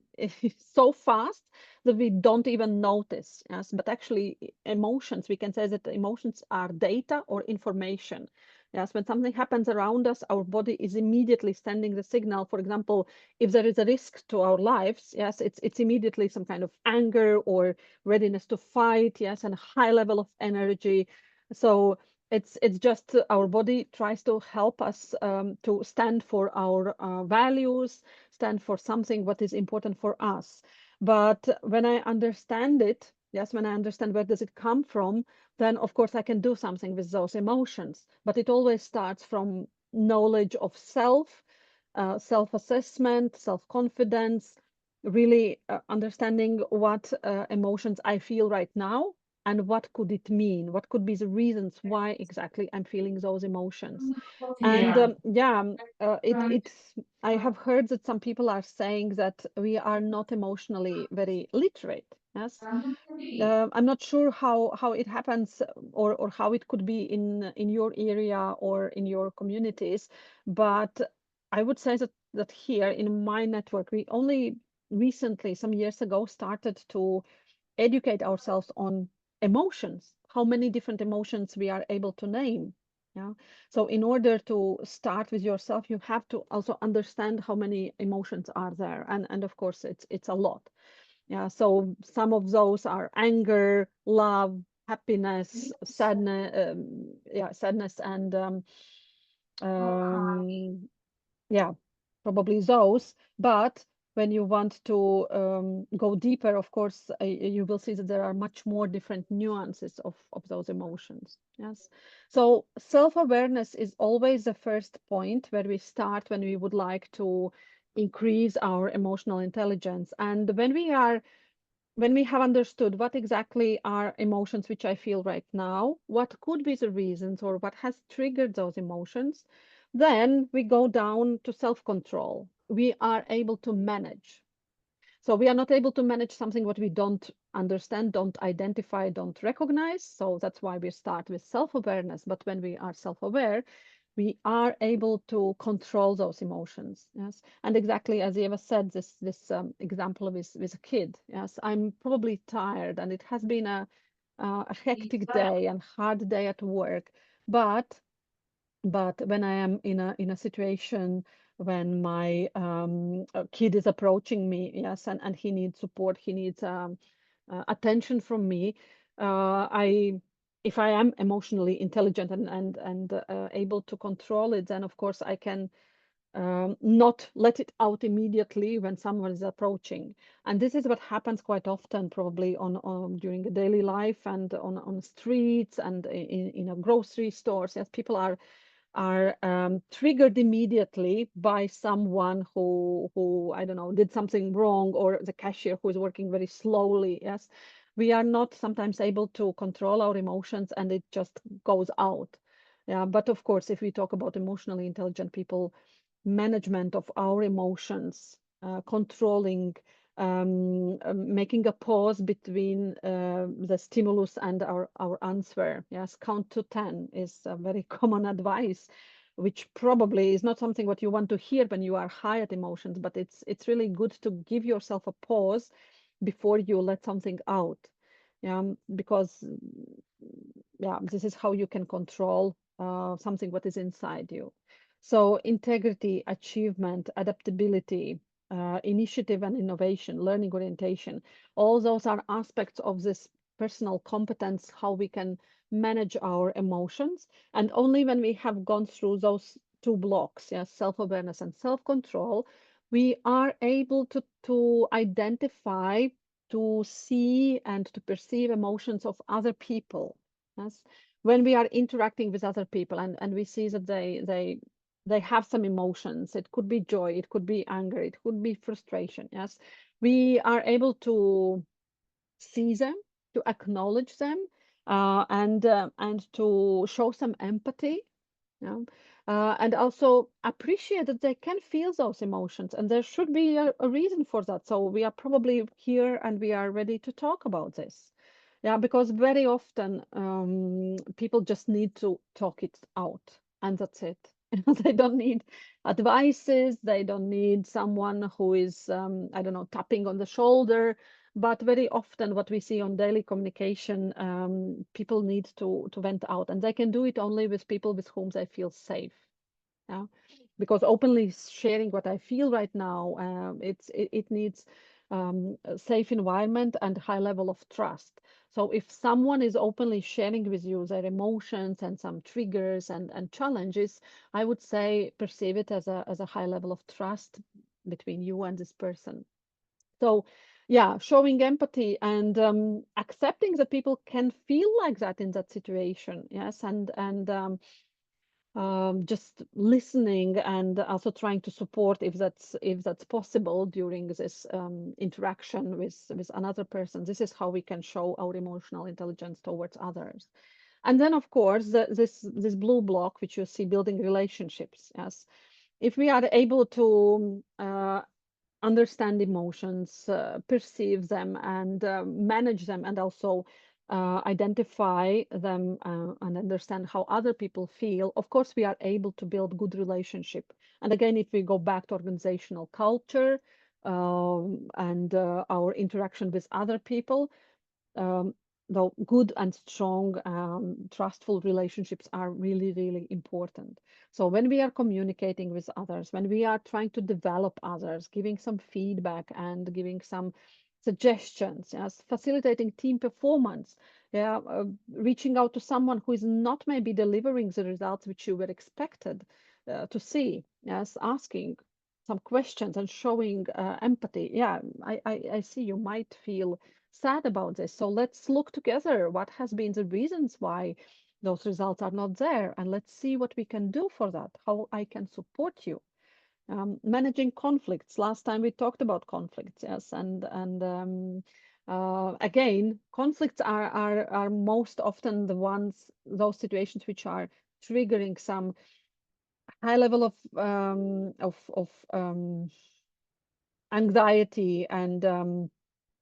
so fast that we don't even notice. Yes, but actually emotions, we can say that emotions are data or information. Yes, when something happens around us, our body is immediately sending the signal. For example, if there is a risk to our lives, yes, it's immediately some kind of anger or readiness to fight, yes, and a high level of energy. So it's just our body tries to help us to stand for our values, stand for something what is important for us. But when I understand it, yes, when I understand where does it come from, then of course I can do something with those emotions. But it always starts from knowledge of self, self-assessment, self-confidence, really understanding what emotions I feel right now and what could it mean? What could be the reasons why exactly I'm feeling those emotions? And Yeah. it's I have heard that some people are saying that we are not emotionally very literate. Yes, I'm not sure how it happens, or how it could be in your area or in your communities, but I would say that here in my network, we only recently, some years ago, started to educate ourselves on emotions, how many different emotions we are able to name. Yeah. So in order to start with yourself, you have to also understand how many emotions are there, and of course it's a lot. Yeah, so some of those are anger, love, happiness, sadness, yeah, sadness, and um, yeah, probably those. But when you want to go deeper, of course, you will see that there are much more different nuances of those emotions. Yes. So self-awareness is always the first point where we start when we would like to increase our emotional intelligence. And when we have understood what exactly are emotions which I feel right now, what could be the reasons or what has triggered those emotions, then we go down to self-control. We are able to manage. So we are not able to manage something what we don't understand, don't identify, don't recognize. So that's why we start with self-awareness. But when we are self-aware, we are able to control those emotions. Yes, and exactly as Eva said, this example with a kid. Yes, I'm probably tired, and it has been a hectic day and hard day at work. But when I am in a situation when my kid is approaching me, yes, and he needs support, he needs attention from me, I if I am emotionally intelligent and able to control it, then of course I can not let it out immediately when someone is approaching. And this is what happens quite often, probably on during the daily life and on streets and in a grocery stores. Yes, people are triggered immediately by someone who I don't know did something wrong, or the cashier who is working very slowly. Yes, we are not sometimes able to control our emotions, and it just goes out. Yeah, but of course, if we talk about emotionally intelligent people, management of our emotions, controlling, making a pause between the stimulus and our answer. Yes, count to 10 is a very common advice, which probably is not something what you want to hear when you are high at emotions, but it's really good to give yourself a pause before you let something out. Yeah, because yeah, this is how you can control something what is inside you. So integrity, achievement, adaptability, initiative and innovation, learning orientation, all those are aspects of this personal competence, how we can manage our emotions. And only when we have gone through those two blocks, yes, self-awareness and self-control, we are able to identify, to see and to perceive emotions of other people. Yes. When we are interacting with other people and we see that they have some emotions. It could be joy, it could be anger, it could be frustration. Yes, we are able to see them, to acknowledge them, and to show some empathy. Yeah. And also appreciate that they can feel those emotions, and there should be a reason for that. So we are probably here and we are ready to talk about this. Yeah, because very often people just need to talk it out, and that's it. They don't need advices, they don't need someone who is, I don't know, tapping on the shoulder. But very often, what we see on daily communication, people need to vent out, and they can do it only with people with whom they feel safe. Yeah, because openly sharing what I feel right now, it needs a safe environment and high level of trust. So if someone is openly sharing with you their emotions and some triggers and challenges, I would say perceive it as a high level of trust between you and this person. So, yeah, showing empathy and accepting that people can feel like that in that situation. Yes, and just listening and also trying to support if that's possible during this interaction with another person. This is how we can show our emotional intelligence towards others. And then, of course, this blue block, which you see, building relationships. Yes, if we are able to understand emotions, perceive them, and manage them, and also identify them and understand how other people feel, of course, we are able to build good relationship. And again, if we go back to organizational culture and our interaction with other people, um, though good and strong, trustful relationships are really, really important. So when we are communicating with others, when we are trying to develop others, giving some feedback and giving some suggestions, yes, facilitating team performance, yeah, reaching out to someone who is not maybe delivering the results which you were expected to see, yes, asking some questions and showing empathy. Yeah, I see you might feel sad about this. So let's look together what has been the reasons why those results are not there, and let's see what we can do for that, how I can support you. Managing conflicts. Last time we talked about conflicts, yes, and again, conflicts are most often the ones, those situations which are triggering some high level of anxiety and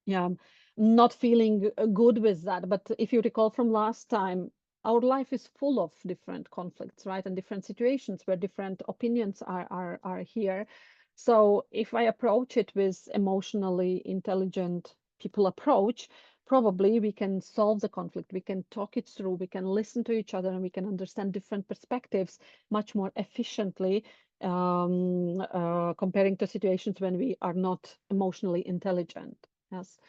yeah, not feeling good with that. But if you recall from last time, our life is full of different conflicts, right? And different situations where different opinions are here. So if I approach it with emotionally intelligent people approach, probably we can solve the conflict, we can talk it through, we can listen to each other, and we can understand different perspectives much more efficiently, comparing to situations when we are not emotionally intelligent. Yes.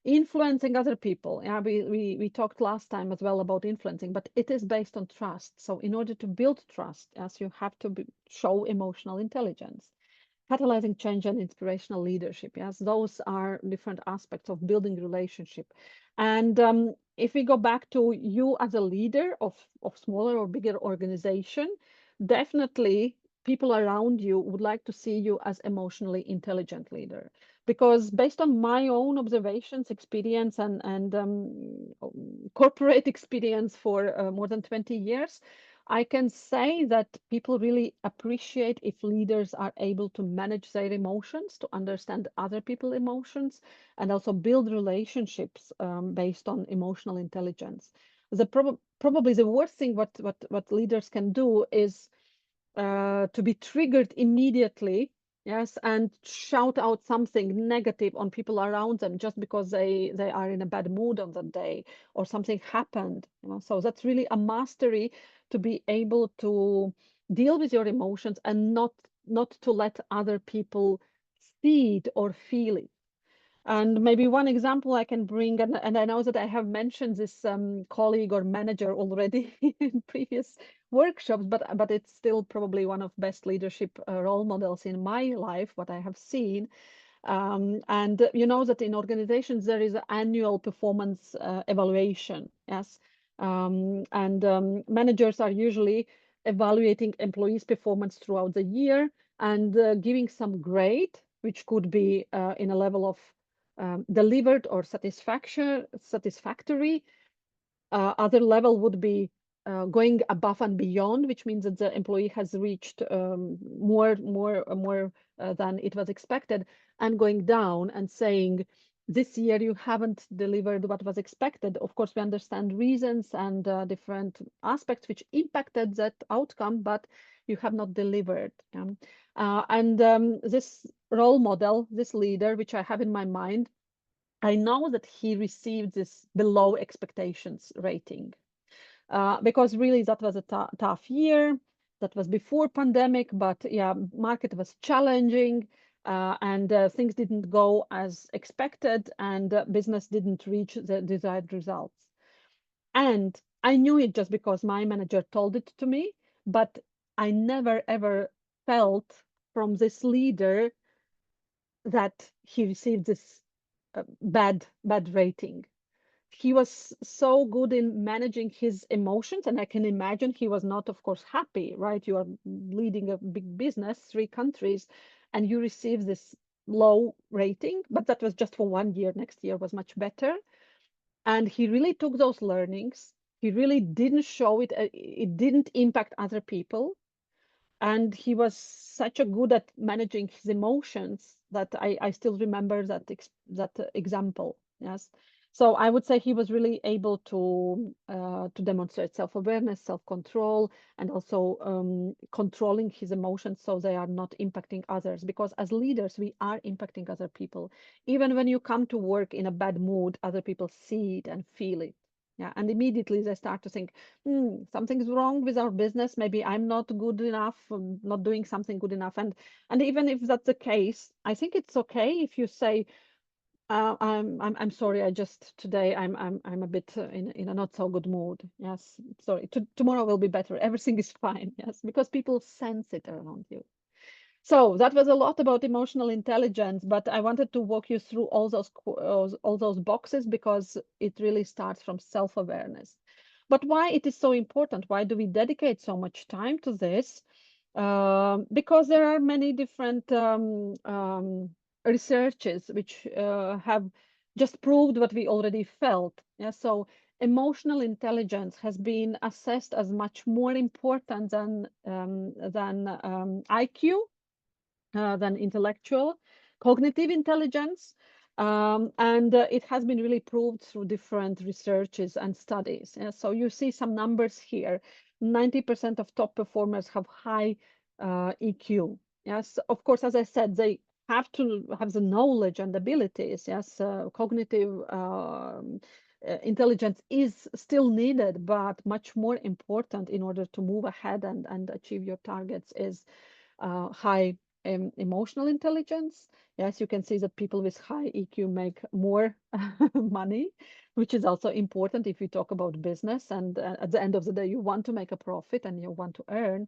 Influencing other people. Yeah, we talked last time as well about influencing, but it is based on trust. So in order to build trust, yes, you have to show emotional intelligence. Catalyzing change and inspirational leadership. Yes, those are different aspects of building relationship. And if we go back to you as a leader of smaller or bigger organization, definitely people around you would like to see you as emotionally intelligent leader, because based on my own observations, experience, and corporate experience for more than 20 years, I can say that people really appreciate if leaders are able to manage their emotions, to understand other people's emotions, and also build relationships based on emotional intelligence. Probably the worst thing what leaders can do is to be triggered immediately, yes, and shout out something negative on people around them just because they are in a bad mood on that day or something happened. So that's really a mastery to be able deal with your emotions and not to let other people see it or feel it. And maybe one example I can bring, and I know that I have mentioned this colleague or manager already in previous workshops, but it's still probably one of best leadership role models in my life, what I have seen. And you know that in organizations there is an annual performance evaluation, yes, and managers are usually evaluating employees' performance throughout the year and giving some grade, which could be in a level of delivered or satisfactory. Other level would be going above and beyond, which means that the employee has reached more than it was expected, and going down and saying, this year you haven't delivered what was expected. Of course, we understand reasons and different aspects which impacted that outcome, but you have not delivered. And this role model, this leader, which I have in my mind, I know that he received this below expectations rating because really that was a tough year. That was before pandemic, but yeah, market was challenging and things didn't go as expected, and business didn't reach the desired results. And I knew it just because my manager told it to me, but I never ever felt from this leader that he received this bad rating. He was so good in managing his emotions, and I can imagine he was not, of course, happy, right? You are leading a big business, 3 countries, and you receive this low rating, but that was just for 1 year. Next year was much better. And he really took those learnings. He really didn't show it. It didn't impact other people, and he was such a good at managing his emotions that I still remember that example. Yes, so I would say he was really able to demonstrate self-awareness, self-control, and also controlling his emotions so they are not impacting others, because as leaders we are impacting other people. Even when you come to work in a bad mood, other people see it and feel it. Yeah, and immediately they start to think, something's wrong with our business. Maybe I'm not good enough, not doing something good enough. And even if that's the case, I think it's okay if you say, I'm sorry. I just today I'm a bit in a not so good mood. Yes, sorry. Tomorrow will be better. Everything is fine. Yes, because people sense it around you. So that was a lot about emotional intelligence, but I wanted to walk you through all those boxes because it really starts from self-awareness. But why it is so important? Why do we dedicate so much time to this? Because there are many different researches which have just proved what we already felt. Yeah, so emotional intelligence has been assessed as much more important than IQ, than intellectual, cognitive intelligence. And it has been really proved through different researches and studies. So you see some numbers here. 90% of top performers have high EQ. Yes, of course, as I said, they have to have the knowledge and abilities. Yes, cognitive intelligence is still needed, but much more important in order to move ahead and achieve your targets is high emotional intelligence. Yes, you can see that people with high EQ make more money, which is also important if we talk about business. And at the end of the day, you want to make a profit and you want to earn.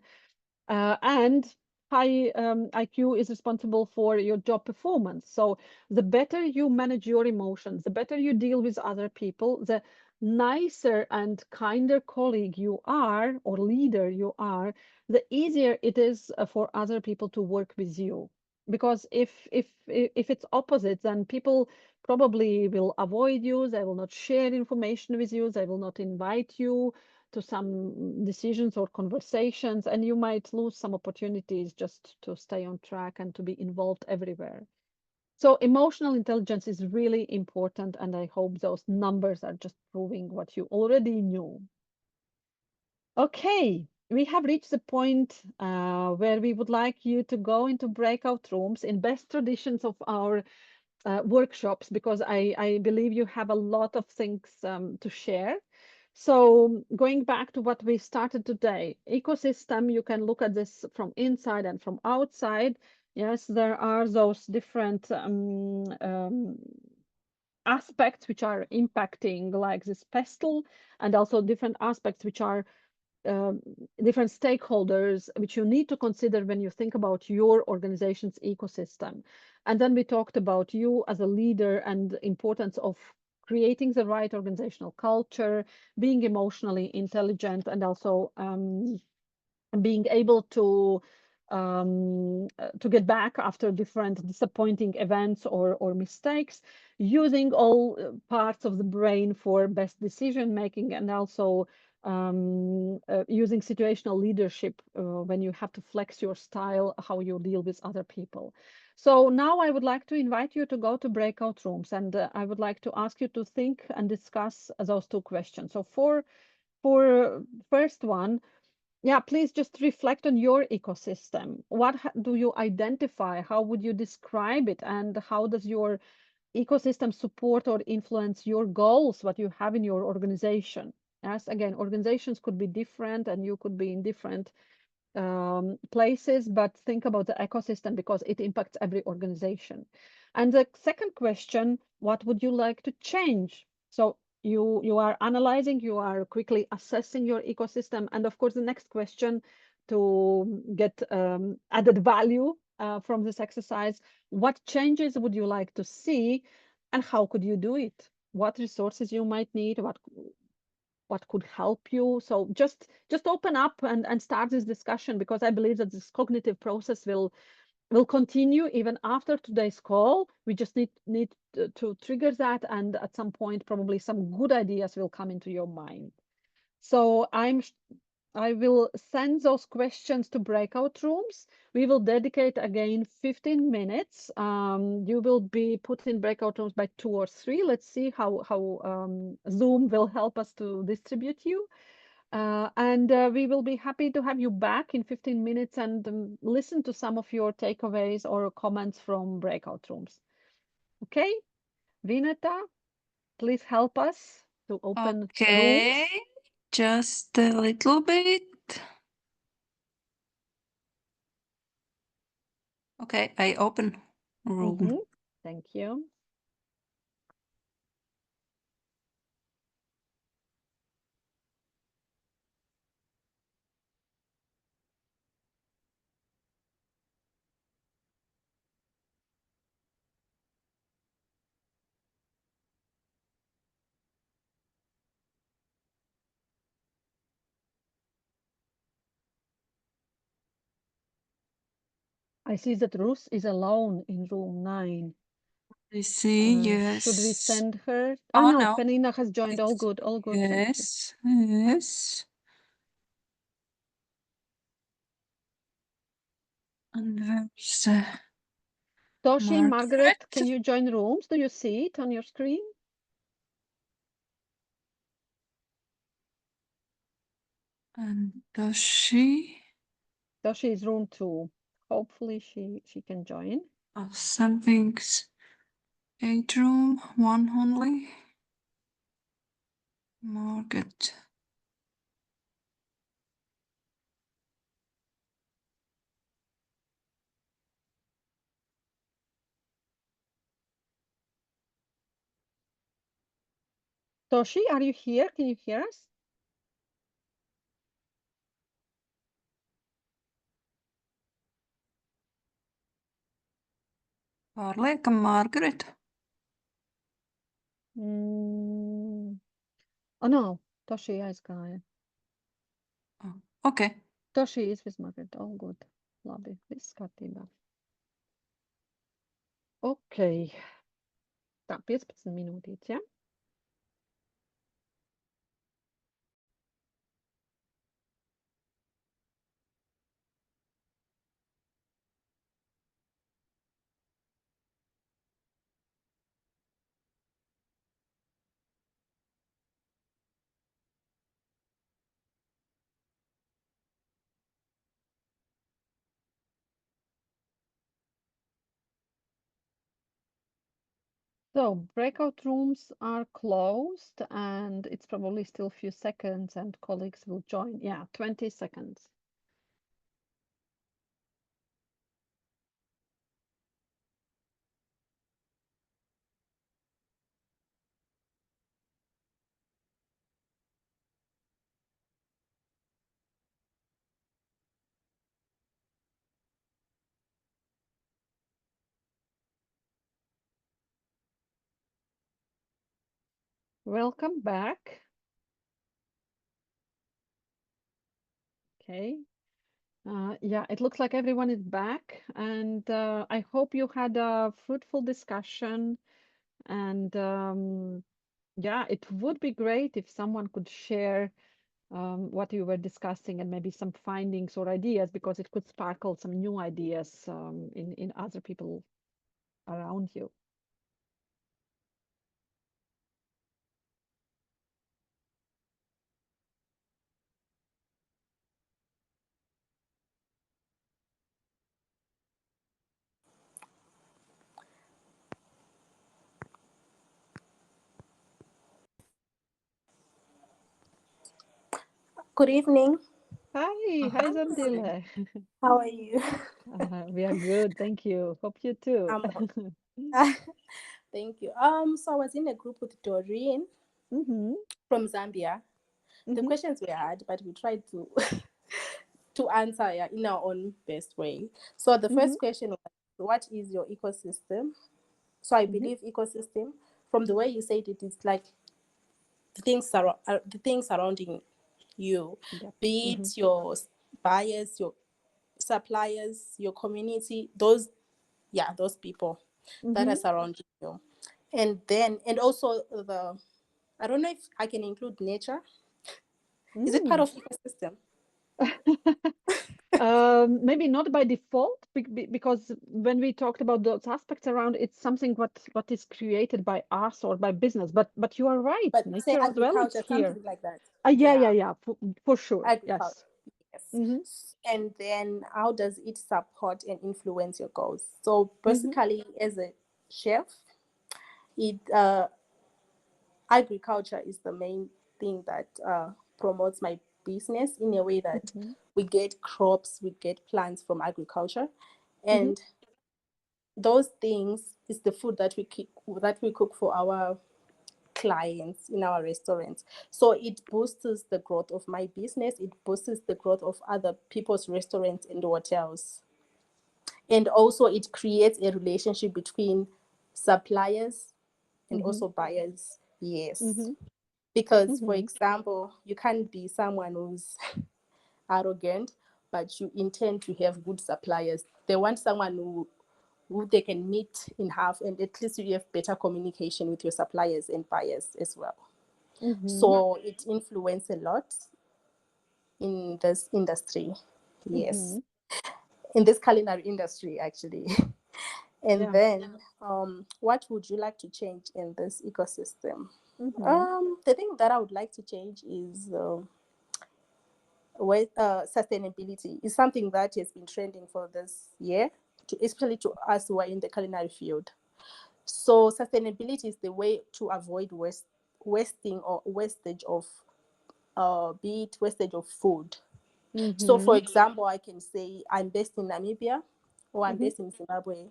And high IQ is responsible for your job performance. So the better you manage your emotions, the better you deal with other people, the nicer and kinder colleague you are or leader you are, the easier it is for other people to work with you. Because if it's opposite, then people probably will avoid you, they will not share information with you, they will not invite you to some decisions or conversations, and you might lose some opportunities just to stay on track and to be involved everywhere. So emotional intelligence is really important, and I hope those numbers are just proving what you already knew. Okay, we have reached the point where we would like you to go into breakout rooms in best traditions of our workshops, because I believe you have a lot of things to share. So going back to what we started today, ecosystem, you can look at this from inside and from outside. Yes, there are those different aspects which are impacting like this pestle, and also different aspects which are um, different stakeholders which you need to consider when you think about your organization's ecosystem. And then we talked about you as a leader and the importance of creating the right organizational culture, being emotionally intelligent, and also being able to get back after different disappointing events or mistakes, using all parts of the brain for best decision making, and also using situational leadership when you have to flex your style, how you deal with other people. So now I would like to invite you to go to breakout rooms, and I would like to ask you to think and discuss those two questions. So for first one, yeah, please just reflect on your ecosystem. What do you identify? How would you describe it? And how does your ecosystem support or influence your goals, what you have in your organization? Yes, again, organizations could be different and you could be in different places, but think about the ecosystem because it impacts every organization. And the second question, what would you like to change? So you are analyzing, you are quickly assessing your ecosystem, and of course the next question to get added value from this exercise, what changes would you like to see, and how could you do it? What resources you might need, what could help you. So just open up and start this discussion, because I believe that this cognitive process will continue even after today's call. We just need to trigger that, and at some point probably some good ideas will come into your mind. So I will send those questions to breakout rooms. We will dedicate again 15 minutes. You will be put in breakout rooms by 2 or 3. Let's see how Zoom will help us to distribute you. And we will be happy to have you back in 15 minutes and listen to some of your takeaways or comments from breakout rooms. Okay, Vineta, please help us to open Okay, rooms. just a little bit. Okay, I open room. Thank you. I see that Ruth is alone in room 9. I see, Should we yes. send her? Oh Oh no, no, Penina has joined. All it's good, all good. Thank you. yes, yes. And there's Toshi, Margaret, Margaret can you join rooms? Do you see it on your screen? and Toshi. Toshi is room 2. Hopefully she can join. Oh, something's 8 room, 1 only. Margaret. Toshi, are you here? Can you hear us? Pārliekam Margaret. Oh no, Toshi aizgāja. Oh, okay. Toshi is with Margaret. All good. Labi, viss kārtībā. Ok. Tā, 15 minūtītes, ja? So breakout rooms are closed and it's probably still a few seconds and colleagues will join. Yeah, 20 seconds. Welcome back. Okay. Yeah, it looks like everyone is back, and I hope you had a fruitful discussion. And yeah, it would be great if someone could share what you were discussing and maybe some findings or ideas, because it could sparkle some new ideas in other people around you. Good evening. Hi, Zandile. How are you? We are good, thank you. Hope you too. Thank you. So I was in a group with Doreen Mm-hmm, from Zambia. The mm-hmm, questions were hard, but we tried to to answer in our own best way. So the mm-hmm, first question was, what is your ecosystem? So I mm-hmm, believe ecosystem, from the way you said it, it's like the things surrounding you, yep. be Mm-hmm, it your buyers, your suppliers, your community, those people that mm-hmm, are surrounding you. And also I don't know if I can include nature. Is it part mm. of ecosystem? Maybe not by default, because when we talked about those aspects around, it's something what is created by us or by business. But you are right, But say nature as well. It's agriculture, here. something like that. Yeah, Yeah, yeah, for sure. agriculture. Yes. Yes. Mm-hmm, And then how does it support and influence your goals? So mm-hmm, basically, as a chef, it agriculture is the main thing that promotes my business in a way that mm-hmm, we get crops, we get plants from agriculture, mm-hmm, and those things is the food that we cook for our clients in our restaurants. So it boosts the growth of my business, it boosts the growth of other people's restaurants and hotels, and also it creates a relationship between suppliers and mm-hmm, also buyers. Yes, mm-hmm, because for mm-hmm, example, you can't be someone who's arrogant but you intend to have good suppliers. They want someone who they can meet in half, and at least you have better communication with your suppliers and buyers as well. mm-hmm, So it influences a lot in this industry. mm-hmm. Yes, in this culinary industry actually. And Yeah. then what would you like to change in this ecosystem? Mm-hmm, The thing that I would like to change is sustainability is something that has been trending for this year, especially to us who are in the culinary field. So sustainability is the way to avoid wasting or wastage of, be it wastage of food. So for mm-hmm, example, I can say I'm based in Namibia or I'm mm-hmm, based in Zimbabwe.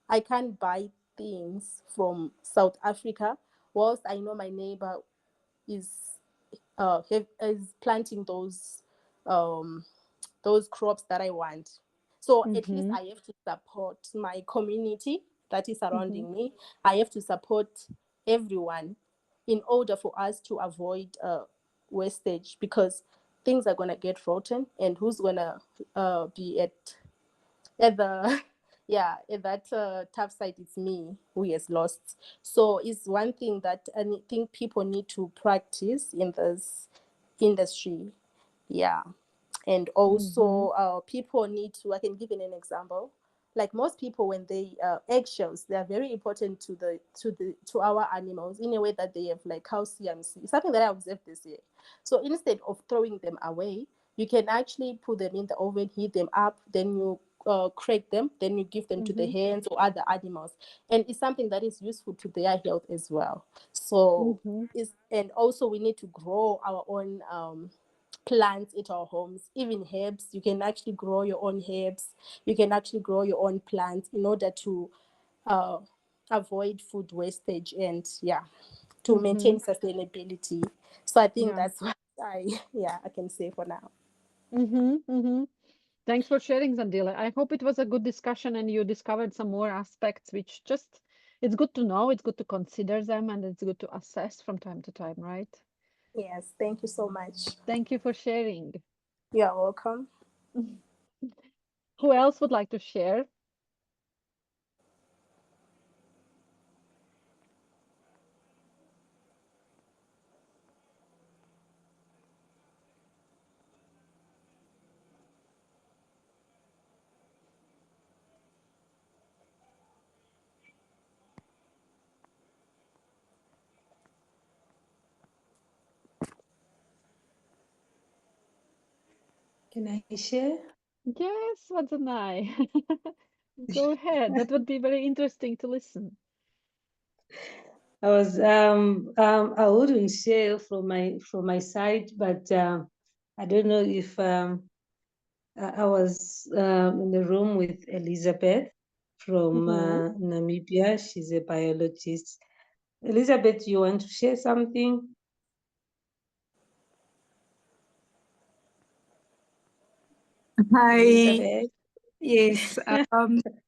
I can't buy things from South Africa whilst I know my neighbor is is planting those crops that I want. So at least mm-hmm, I have to support my community that is mm-hmm, surrounding me. I have to support everyone in order for us to avoid wastage, because things are gonna get rotten, and who's gonna be at the yeah, at that tough side? It's me who has lost. So it's one thing that I think people need to practice in this industry. Yeah. And mm-hmm, also people need to, I can give you an example. Like most people, when they eggshells, they are very important to our animals, in a way that they have like calcium. It's something that I observed this year. So instead of throwing them away, you can actually put them in the oven, heat them up, then you crack them, then you give them to the hens or other animals, and it's something that is useful to their health as well. So and also we need to grow our own plants at our homes, even herbs. You can actually grow your own herbs, you can actually grow your own plants in order to avoid food wastage and to maintain sustainability. So I think that's what I can say for now. Thanks for sharing, Zandile. I hope it was a good discussion and you discovered some more aspects which just, it's good to know, it's good to consider them, and it's good to assess from time to time, right? Yes, thank you so much. Thank you for sharing. You're welcome. Who else would like to share? Can I share? Yes, Vadhanai. Go ahead. That would be very interesting to listen. I wouldn't share from my side, but I don't know if I was in the room with Elizabeth from Namibia. She's a biologist. Elizabeth, you want to share something? Hi. Elizabeth? Yes.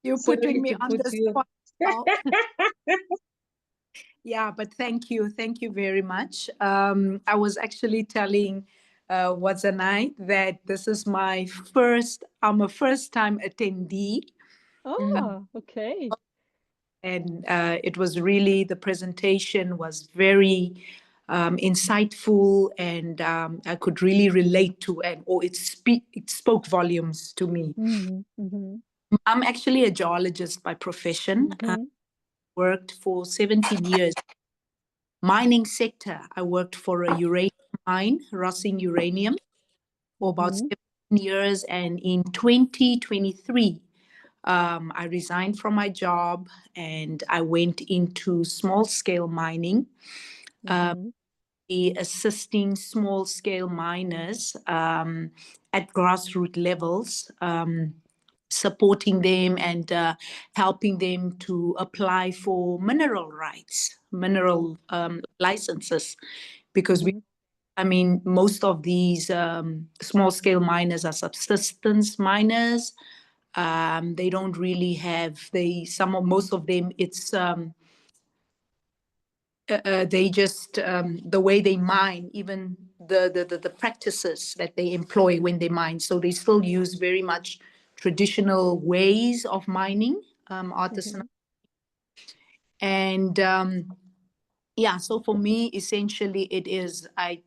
You're Sorry putting me to on put the you. spot now. Yeah, but thank you. Thank you very much. I was actually telling Wazanai that this is I'm a first-time attendee. Oh, okay. And it was really, the presentation was very insightful, and I could really relate to it spoke volumes to me. I'm actually a geologist by profession. Worked for 17 years. Mining sector, I worked for a uranium mine, Rossing Uranium, for about 17 years. And in 2023, I resigned from my job and I went into small-scale mining, assisting small-scale miners at grassroots levels, supporting them and helping them to apply for mineral rights, mineral licenses, because most of these small-scale miners are subsistence miners. They don't really have, most of them, it's they just, the way they mine, even the practices that they employ when they mine. So they still use very much traditional ways of mining, artisanal. And so for me, essentially, it is, I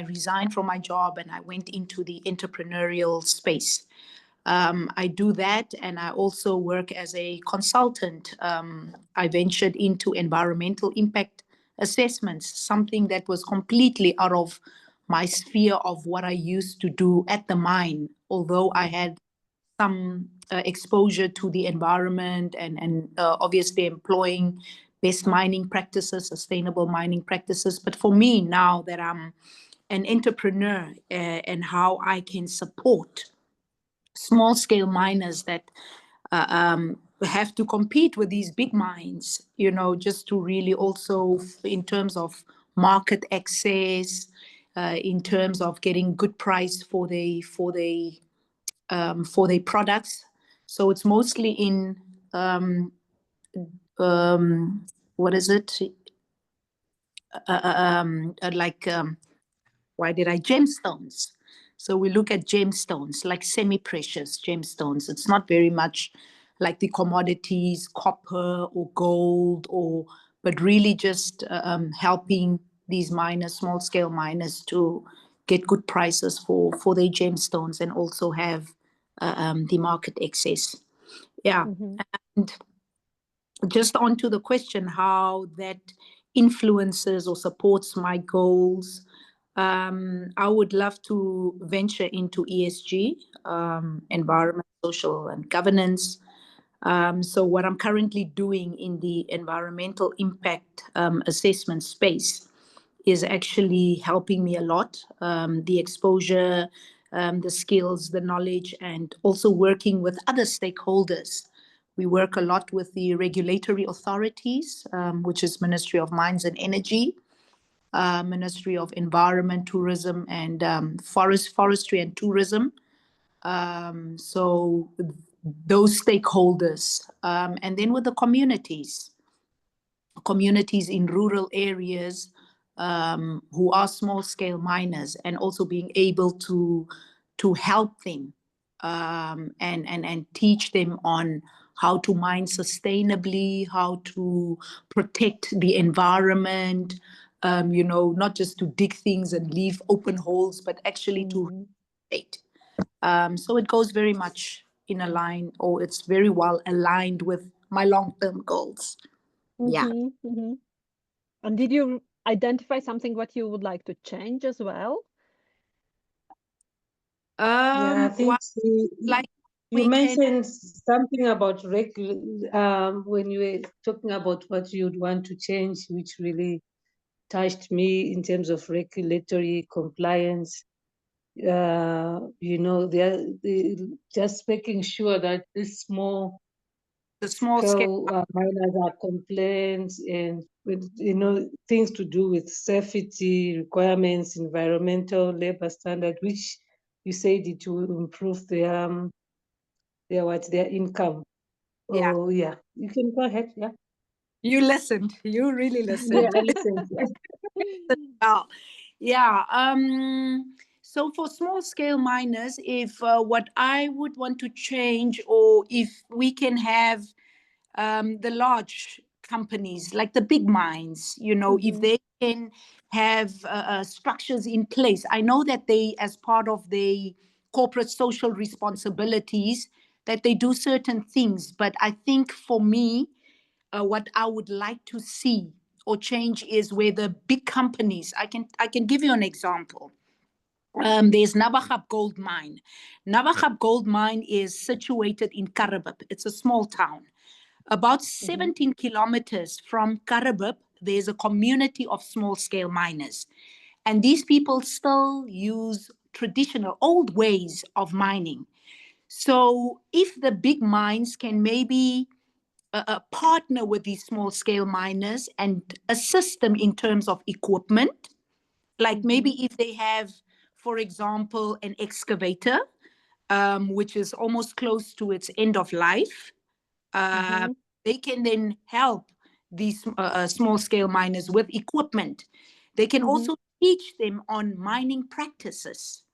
resigned from my job and I went into the entrepreneurial space. I do that, and I also work as a consultant. I ventured into environmental impact assessments, something that was completely out of my sphere of what I used to do at the mine, although I had some exposure to the environment and obviously employing best mining practices, sustainable mining practices. But for me, now that I'm an entrepreneur and how I can support small-scale miners that have to compete with these big mines, just to really also, in terms of market access, in terms of getting good price for their products. So it's mostly in what is it? Gemstones. So we look at gemstones, like semi-precious gemstones. It's not very much like the commodities, copper or gold, but really just helping these miners, small-scale miners, to get good prices for their gemstones and also have the market access. Yeah. And just onto the question, how that influences or supports my goals. I would love to venture into ESG, environment, social, and governance. So what I'm currently doing in the environmental impact assessment space is actually helping me a lot. The exposure, the skills, the knowledge, and also working with other stakeholders. We work a lot with the regulatory authorities, which is Ministry of Mines and Energy, Ministry of Environment, Tourism, and Forestry and Tourism. So those stakeholders, and then with the communities in rural areas who are small scale miners, and also being able to help them and teach them on how to mine sustainably, how to protect the environment, not just to dig things and leave open holes, but actually to regulate. So it goes very much in a line, or it's very well aligned with my long-term goals. Yeah. And did you identify something what you would like to change as well? Yeah, I think you mentioned something about when you were talking about what you'd want to change, which really touched me in terms of regulatory compliance. They're just making sure that the small scale miners are compliant, and with things to do with safety requirements, environmental, labor standard, which you said it will improve their income. Yeah. Oh yeah, you can go ahead. Yeah. You listened. You really listened. Yeah, I listened. Well, yeah. So for small scale miners, if what I would want to change, or if we can have the large companies like the big mines, if they can have structures in place. I know that they, as part of the corporate social responsibilities, that they do certain things, but I think for me, what I would like to see or change is where the big companies, I can give you an example. There's Nabagap Gold Mine. Nabagap Gold Mine is situated in Karabip. It's a small town. About 17 kilometers from Karabip, there's a community of small-scale miners. And these people still use traditional old ways of mining. So if the big mines can maybe partner with these small-scale miners and assist them in terms of equipment, like maybe if they have, for example, an excavator, which is almost close to its end of life, they can then help these small-scale miners with equipment. They can also teach them on mining practices,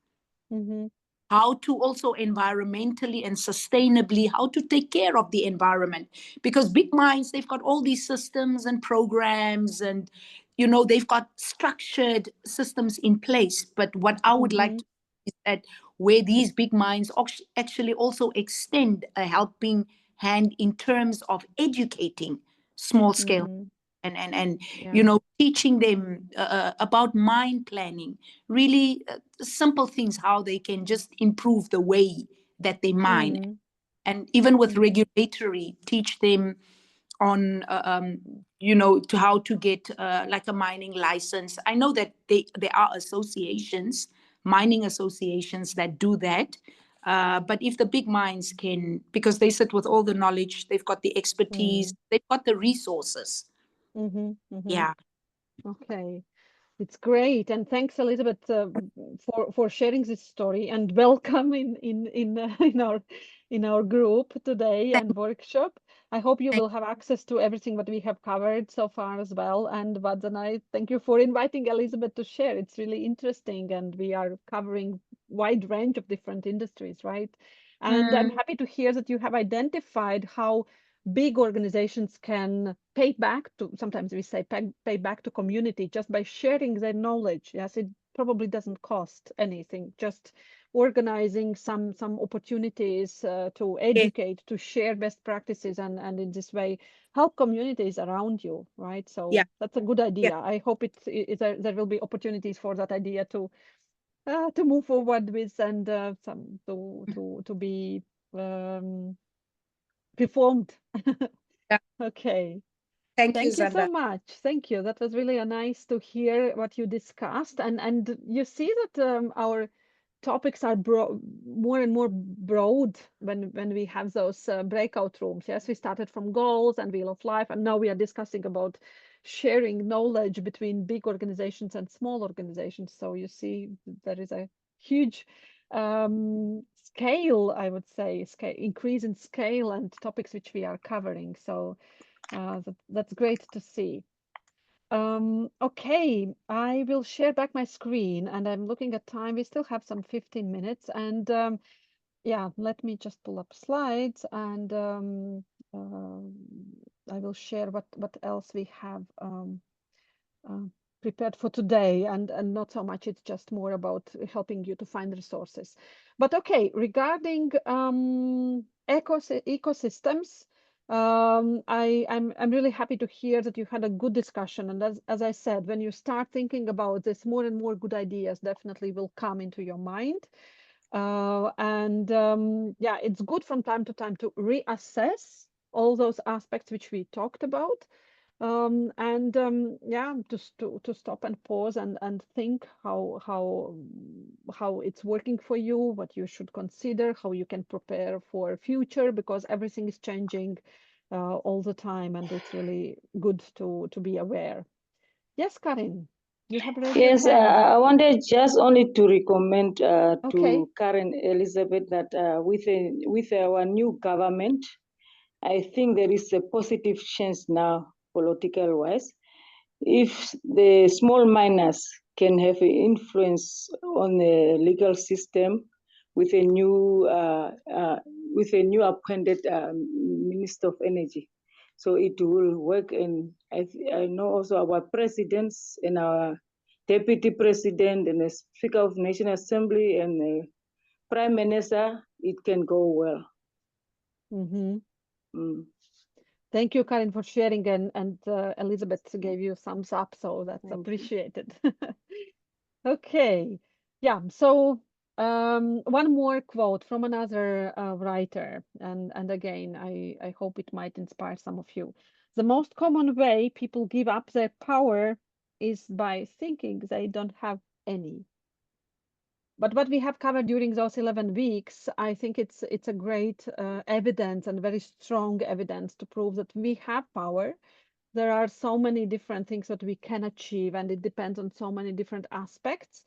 how to also environmentally and sustainably, how to take care of the environment. Because big mines, they've got all these systems and programs, and they've got structured systems in place. But what I would like to see is that where these big mines actually also extend a helping hand in terms of educating small scale and teaching them about mine planning, really simple things, how they can just improve the way that they mine. And even with regulatory, teach them on to how to get like a mining license. I know that there are associations, mining associations, that do that. But if the big mines can, because they sit with all the knowledge, they've got the expertise, they've got the resources. Yeah. Okay, it's great, and thanks, Elizabeth, for sharing this story, and welcome in our group today and workshop. I hope you will have access to everything that we have covered so far as well. And Vadzana, thank you for inviting Elizabeth to share. It's really interesting, and we are covering wide range of different industries, right? And I'm happy to hear that you have identified how big organizations can pay back to, sometimes we say pay back to community just by sharing their knowledge. Yes, it probably doesn't cost anything, just organizing some opportunities to educate, to share best practices, and in this way help communities around you, right? So Yeah. that's a good idea. I hope there will be opportunities for that idea to move forward with, and some to be performed. Yeah. Okay. Thank you, Thank you so Zanda. much. Thank you. That was really nice to hear what you discussed. And you see that our topics are more and more broad when we have those breakout rooms. Yes, we started from goals and Wheel of Life, and now we are discussing about sharing knowledge between big organizations and small organizations. So you see there is a huge scale, I would say, increase in scale and topics which we are covering. So that's great to see. Okay, I will share back my screen, and I'm looking at time. We still have some 15 minutes, and yeah, let me just pull up slides, and I will share what else we have uh, prepared for today, and not so much. It's just more about helping you to find resources. But okay, regarding ecosystems. I'm really happy to hear that you had a good discussion. And as I said, when you start thinking about this, more and more good ideas definitely will come into your mind. Yeah, it's good from time to time to reassess all those aspects which we talked about. Yeah, to stop and pause and think how it's working for you, what you should consider, how you can prepare for future, because everything is changing all the time, and it's really good to be aware. Yes, Karin, you have raised your Yes, hand. I wanted just only to recommend Okay. to Karen Elizabeth that with our new government, I think there is a positive change now, political wise. If the small miners can have an influence on the legal system with a new appointed Minister of Energy, so it will work. And I know also our presidents and our deputy president and the Speaker of National Assembly and the Prime Minister, it can go well. Mm-hmm. Mm. Thank you, Karin, for sharing, and Elizabeth gave you thumbs up, so that's Thank you. appreciated. Okay, yeah. So one more quote from another writer, and again, I hope it might inspire some of you. The most common way people give up their power is by thinking they don't have any. But what we have covered during those 11 weeks, I think it's a great evidence, and very strong evidence to prove that we have power. There are so many different things that we can achieve, and it depends on so many different aspects.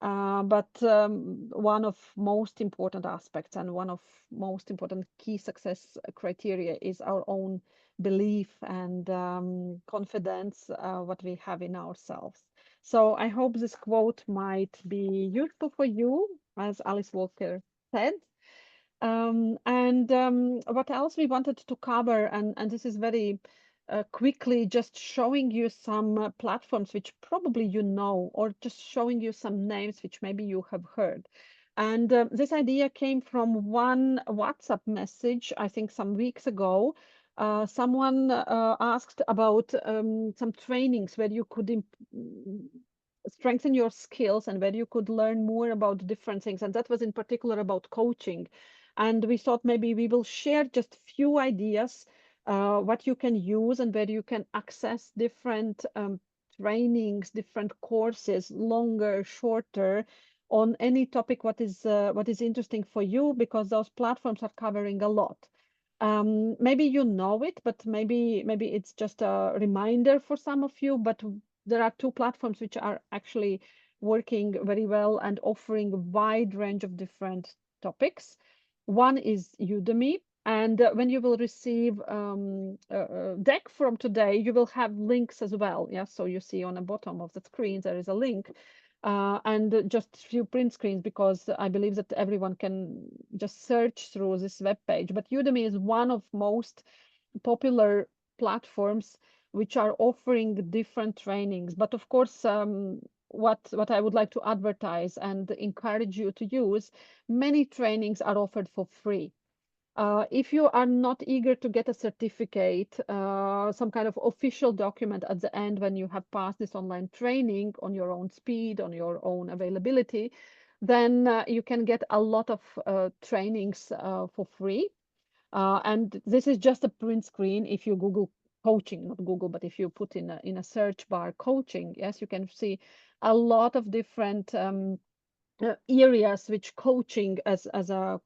But one of most important aspects and one of most important key success criteria is our own belief and confidence what we have in ourselves. So I hope this quote might be useful for you, as Alice Walker said. What else we wanted to cover, and this is very quickly just showing you some platforms which probably you know, or just showing you some names which maybe you have heard. And this idea came from one WhatsApp message, I think some weeks ago. Someone asked about some trainings where you could strengthen your skills and where you could learn more about different things. And that was in particular about coaching. And we thought maybe we will share just few ideas what you can use and where you can access different trainings, different courses, longer, shorter, on any topic what is interesting for you, because those platforms are covering a lot. Maybe you know it, but maybe it's just a reminder for some of you. But there are two platforms which are actually working very well and offering a wide range of different topics. One is Udemy, and when you will receive a deck from today, you will have links as well. Yeah, so you see on the bottom of the screen there is a link, and just a few print screens, because I believe that everyone can just search through this web page. But Udemy is one of most popular platforms which are offering different trainings. But of course, what I would like to advertise and encourage you to use, many trainings are offered for free. If you are not eager to get a certificate, some kind of official document at the end when you have passed this online training on your own speed, on your own availability, then you can get a lot of trainings for free. And this is just a print screen. If you Google coaching, not Google, but if you put in a search bar coaching, yes, you can see a lot of different areas which coaching as a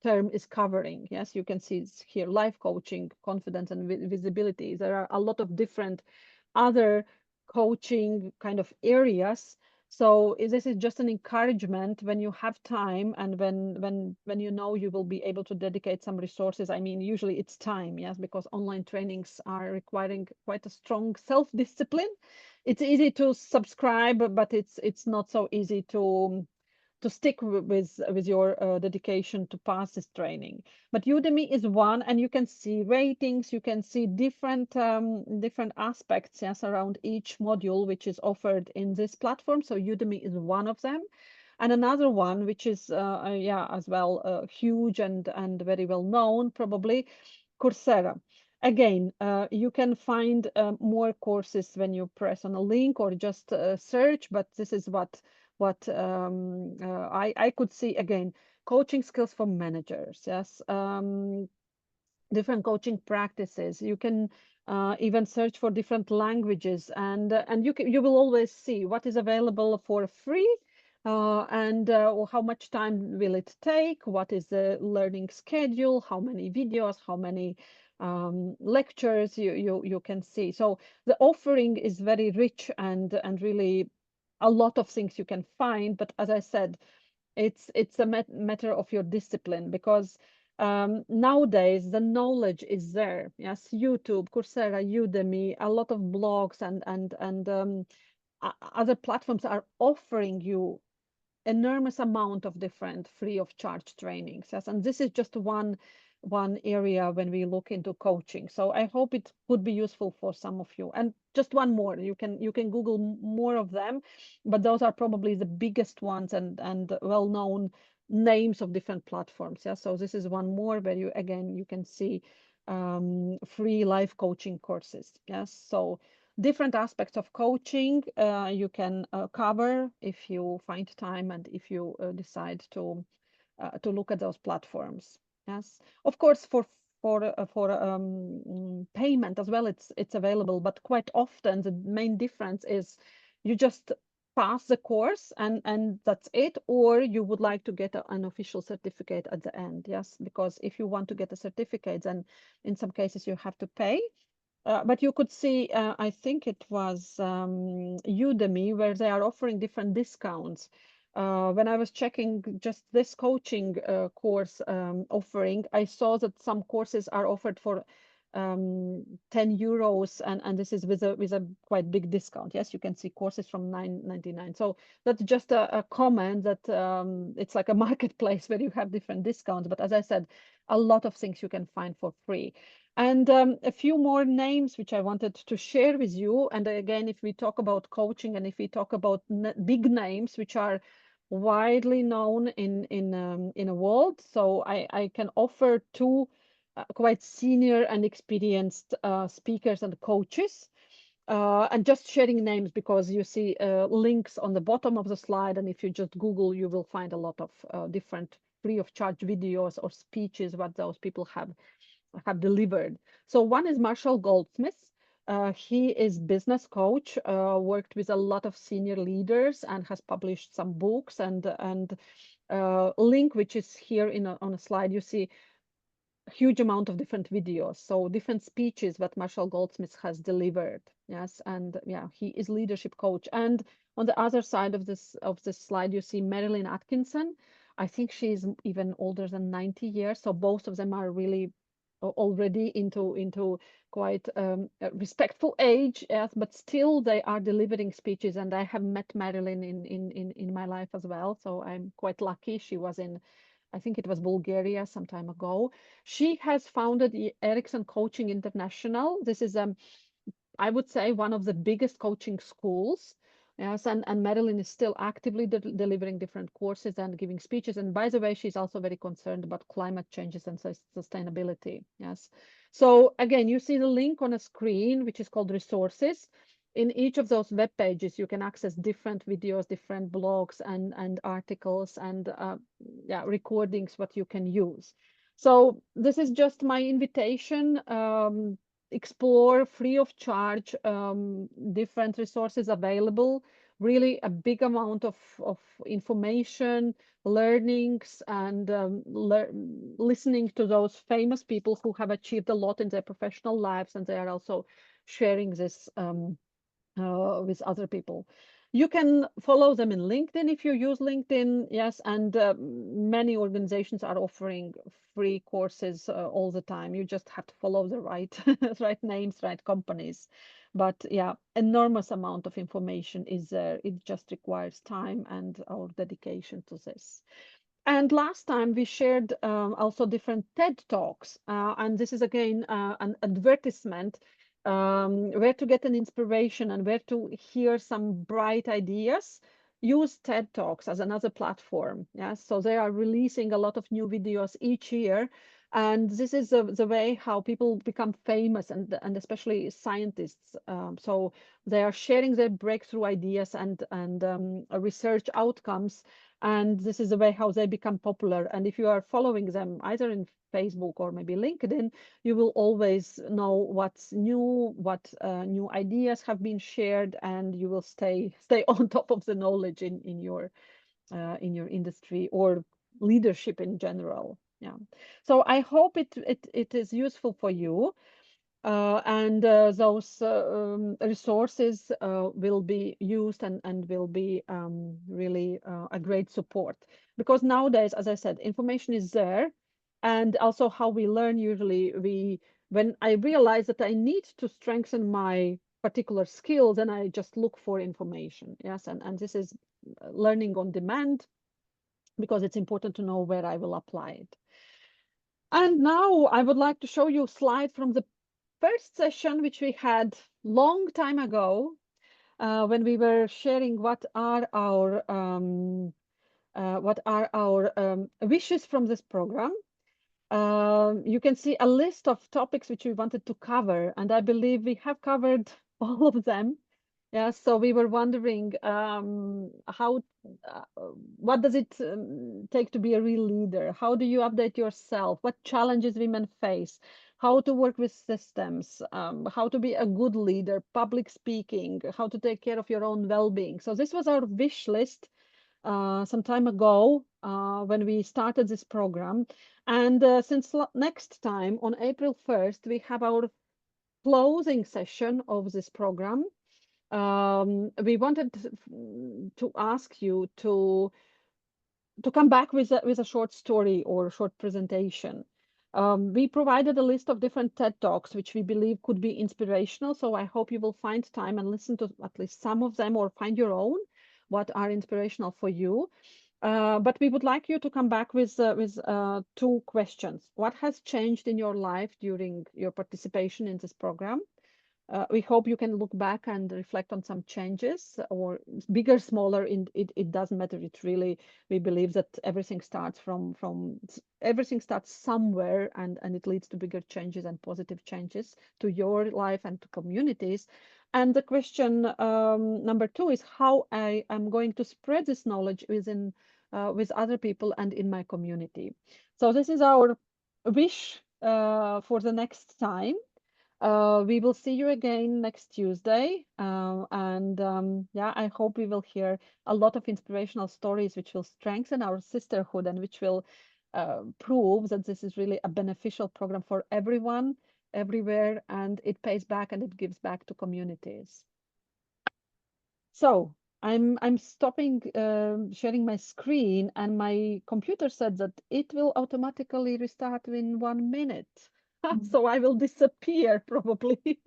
term is covering. Yes, you can see it's here life coaching, confidence and visibility. There are a lot of different other coaching kind of areas. So this is just an encouragement when you have time and when you know you will be able to dedicate some resources. I mean, usually it's time, yes, because online trainings are requiring quite a strong self-discipline. It's easy to subscribe, but it's not so easy to stick with your dedication to pass this training. But Udemy is one, and you can see ratings, you can see different aspects, yes, around each module which is offered in this platform. So Udemy is one of them. And another one, which is yeah, as well huge and very well known, probably Coursera. Again, you can find more courses when you press on a link or just search, but this is what I could see. Again, coaching skills for managers, yes, different coaching practices. You can even search for different languages, and you will always see what is available for free, and how much time will it take, what is the learning schedule, how many videos, how many lectures you can see. So the offering is very rich and really a lot of things you can find. But as I said, it's a matter of your discipline, because nowadays the knowledge is there. Yes, YouTube, Coursera, Udemy, a lot of blogs and other platforms are offering you enormous amount of different free of charge trainings. Yes, and this is just one area when we look into coaching. So I hope it could be useful for some of you. And just one more, you can Google more of them, but those are probably the biggest ones and well-known names of different platforms. Yeah, so this is one more where you can see free life coaching courses. Yes, so different aspects of coaching you can cover if you find time and if you decide to look at those platforms. Yes, of course, for payment as well, it's available, but quite often the main difference is you just pass the course and that's it, or you would like to get an official certificate at the end. Yes, because if you want to get a certificate, then in some cases you have to pay. But you could see, I think it was Udemy, where they are offering different discounts. When I was checking just this coaching course offering, I saw that some courses are offered for 10 euros, and this is with a quite big discount. Yes, you can see courses from 9.99. So that's just a comment that it's like a marketplace where you have different discounts. But as I said, a lot of things you can find for free. And a few more names which I wanted to share with you. And again, if we talk about coaching and if we talk about big names which are widely known in a world, so I can offer two quite senior and experienced speakers and coaches. And just sharing names because you see links on the bottom of the slide, and if you just Google, you will find a lot of different free of charge videos or speeches what those people have delivered. So one is Marshall Goldsmith. He is business coach, worked with a lot of senior leaders and has published some books and link, which is here on a slide. You see a huge amount of different videos, so different speeches that Marshall Goldsmith has delivered. Yes, and yeah, he is leadership coach. And on the other side of this slide, you see Marilyn Atkinson. I think she's even older than 90 years. So both of them are really already into quite a respectful age, yes, but still they are delivering speeches. And I have met Marilyn in my life as well, so I'm quite lucky. She was in, I think it was Bulgaria some time ago. She has founded the Ericsson Coaching International. This is I would say one of the biggest coaching schools. Yes, and Madeline is still actively delivering different courses and giving speeches. And by the way, she's also very concerned about climate changes and sustainability. Yes. So again, you see the link on a screen, which is called resources. In each of those web pages, you can access different videos, different blogs and articles and yeah, recordings, what you can use. So this is just my invitation. Explore free of charge different resources available, really a big amount of information, learnings, and listening to those famous people who have achieved a lot in their professional lives, and they are also sharing this with other people. You can follow them in LinkedIn if you use LinkedIn, yes, and many organizations are offering free courses all the time. You just have to follow the right, right names, right companies. But yeah, enormous amount of information is there. It just requires time and our dedication to this. And last time we shared also different TED Talks, and this is again an advertisement where to get an inspiration and where to hear some bright ideas. Use TED Talks as another platform. Yes, so they are releasing a lot of new videos each year, and this is the way how people become famous and especially scientists. So they are sharing their breakthrough ideas and research outcomes, and this is the way how they become popular. And if you are following them either in Facebook or maybe LinkedIn, you will always know what's new, what new ideas have been shared, and you will stay on top of the knowledge in your industry or leadership in general. Yeah. So I hope it is useful for you. And those resources will be used and will be really a great support, because nowadays, as I said, information is there. And also how we learn, usually when I realize that I need to strengthen my particular skill, then I just look for information. Yes, and this is learning on demand, because it's important to know where I will apply it. And now I would like to show you a slide from the first session, which we had long time ago, when we were sharing what are our wishes from this program. You can see a list of topics which we wanted to cover, and I believe we have covered all of them. Yeah, so we were wondering what does it take to be a real leader? How do you update yourself? What challenges women face? How to work with systems? How to be a good leader? Public speaking? How to take care of your own well-being? So this was our wish list some time ago when we started this program. And since next time on April 1st, we have our closing session of this program. We wanted to ask you to come back with a short story or a short presentation. We provided a list of different TED Talks, which we believe could be inspirational. So I hope you will find time and listen to at least some of them, or find your own, what are inspirational for you. But we would like you to come back with two questions. What has changed in your life during your participation in this program? We hope you can look back and reflect on some changes, or bigger, smaller. It doesn't matter. It really, we believe that everything starts everything starts somewhere, and it leads to bigger changes and positive changes to your life and to communities. And the question number two is how I am going to spread this knowledge with other people and in my community. So this is our wish for the next time. We will see you again next Tuesday. Yeah, I hope we will hear a lot of inspirational stories which will strengthen our sisterhood and which will prove that this is really a beneficial program for everyone, everywhere, and it pays back and it gives back to communities. So I'm stopping sharing my screen, and my computer said that it will automatically restart in 1 minute. So I will disappear probably.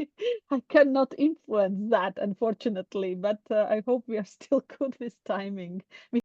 I cannot influence that, unfortunately, but I hope we are still good with timing.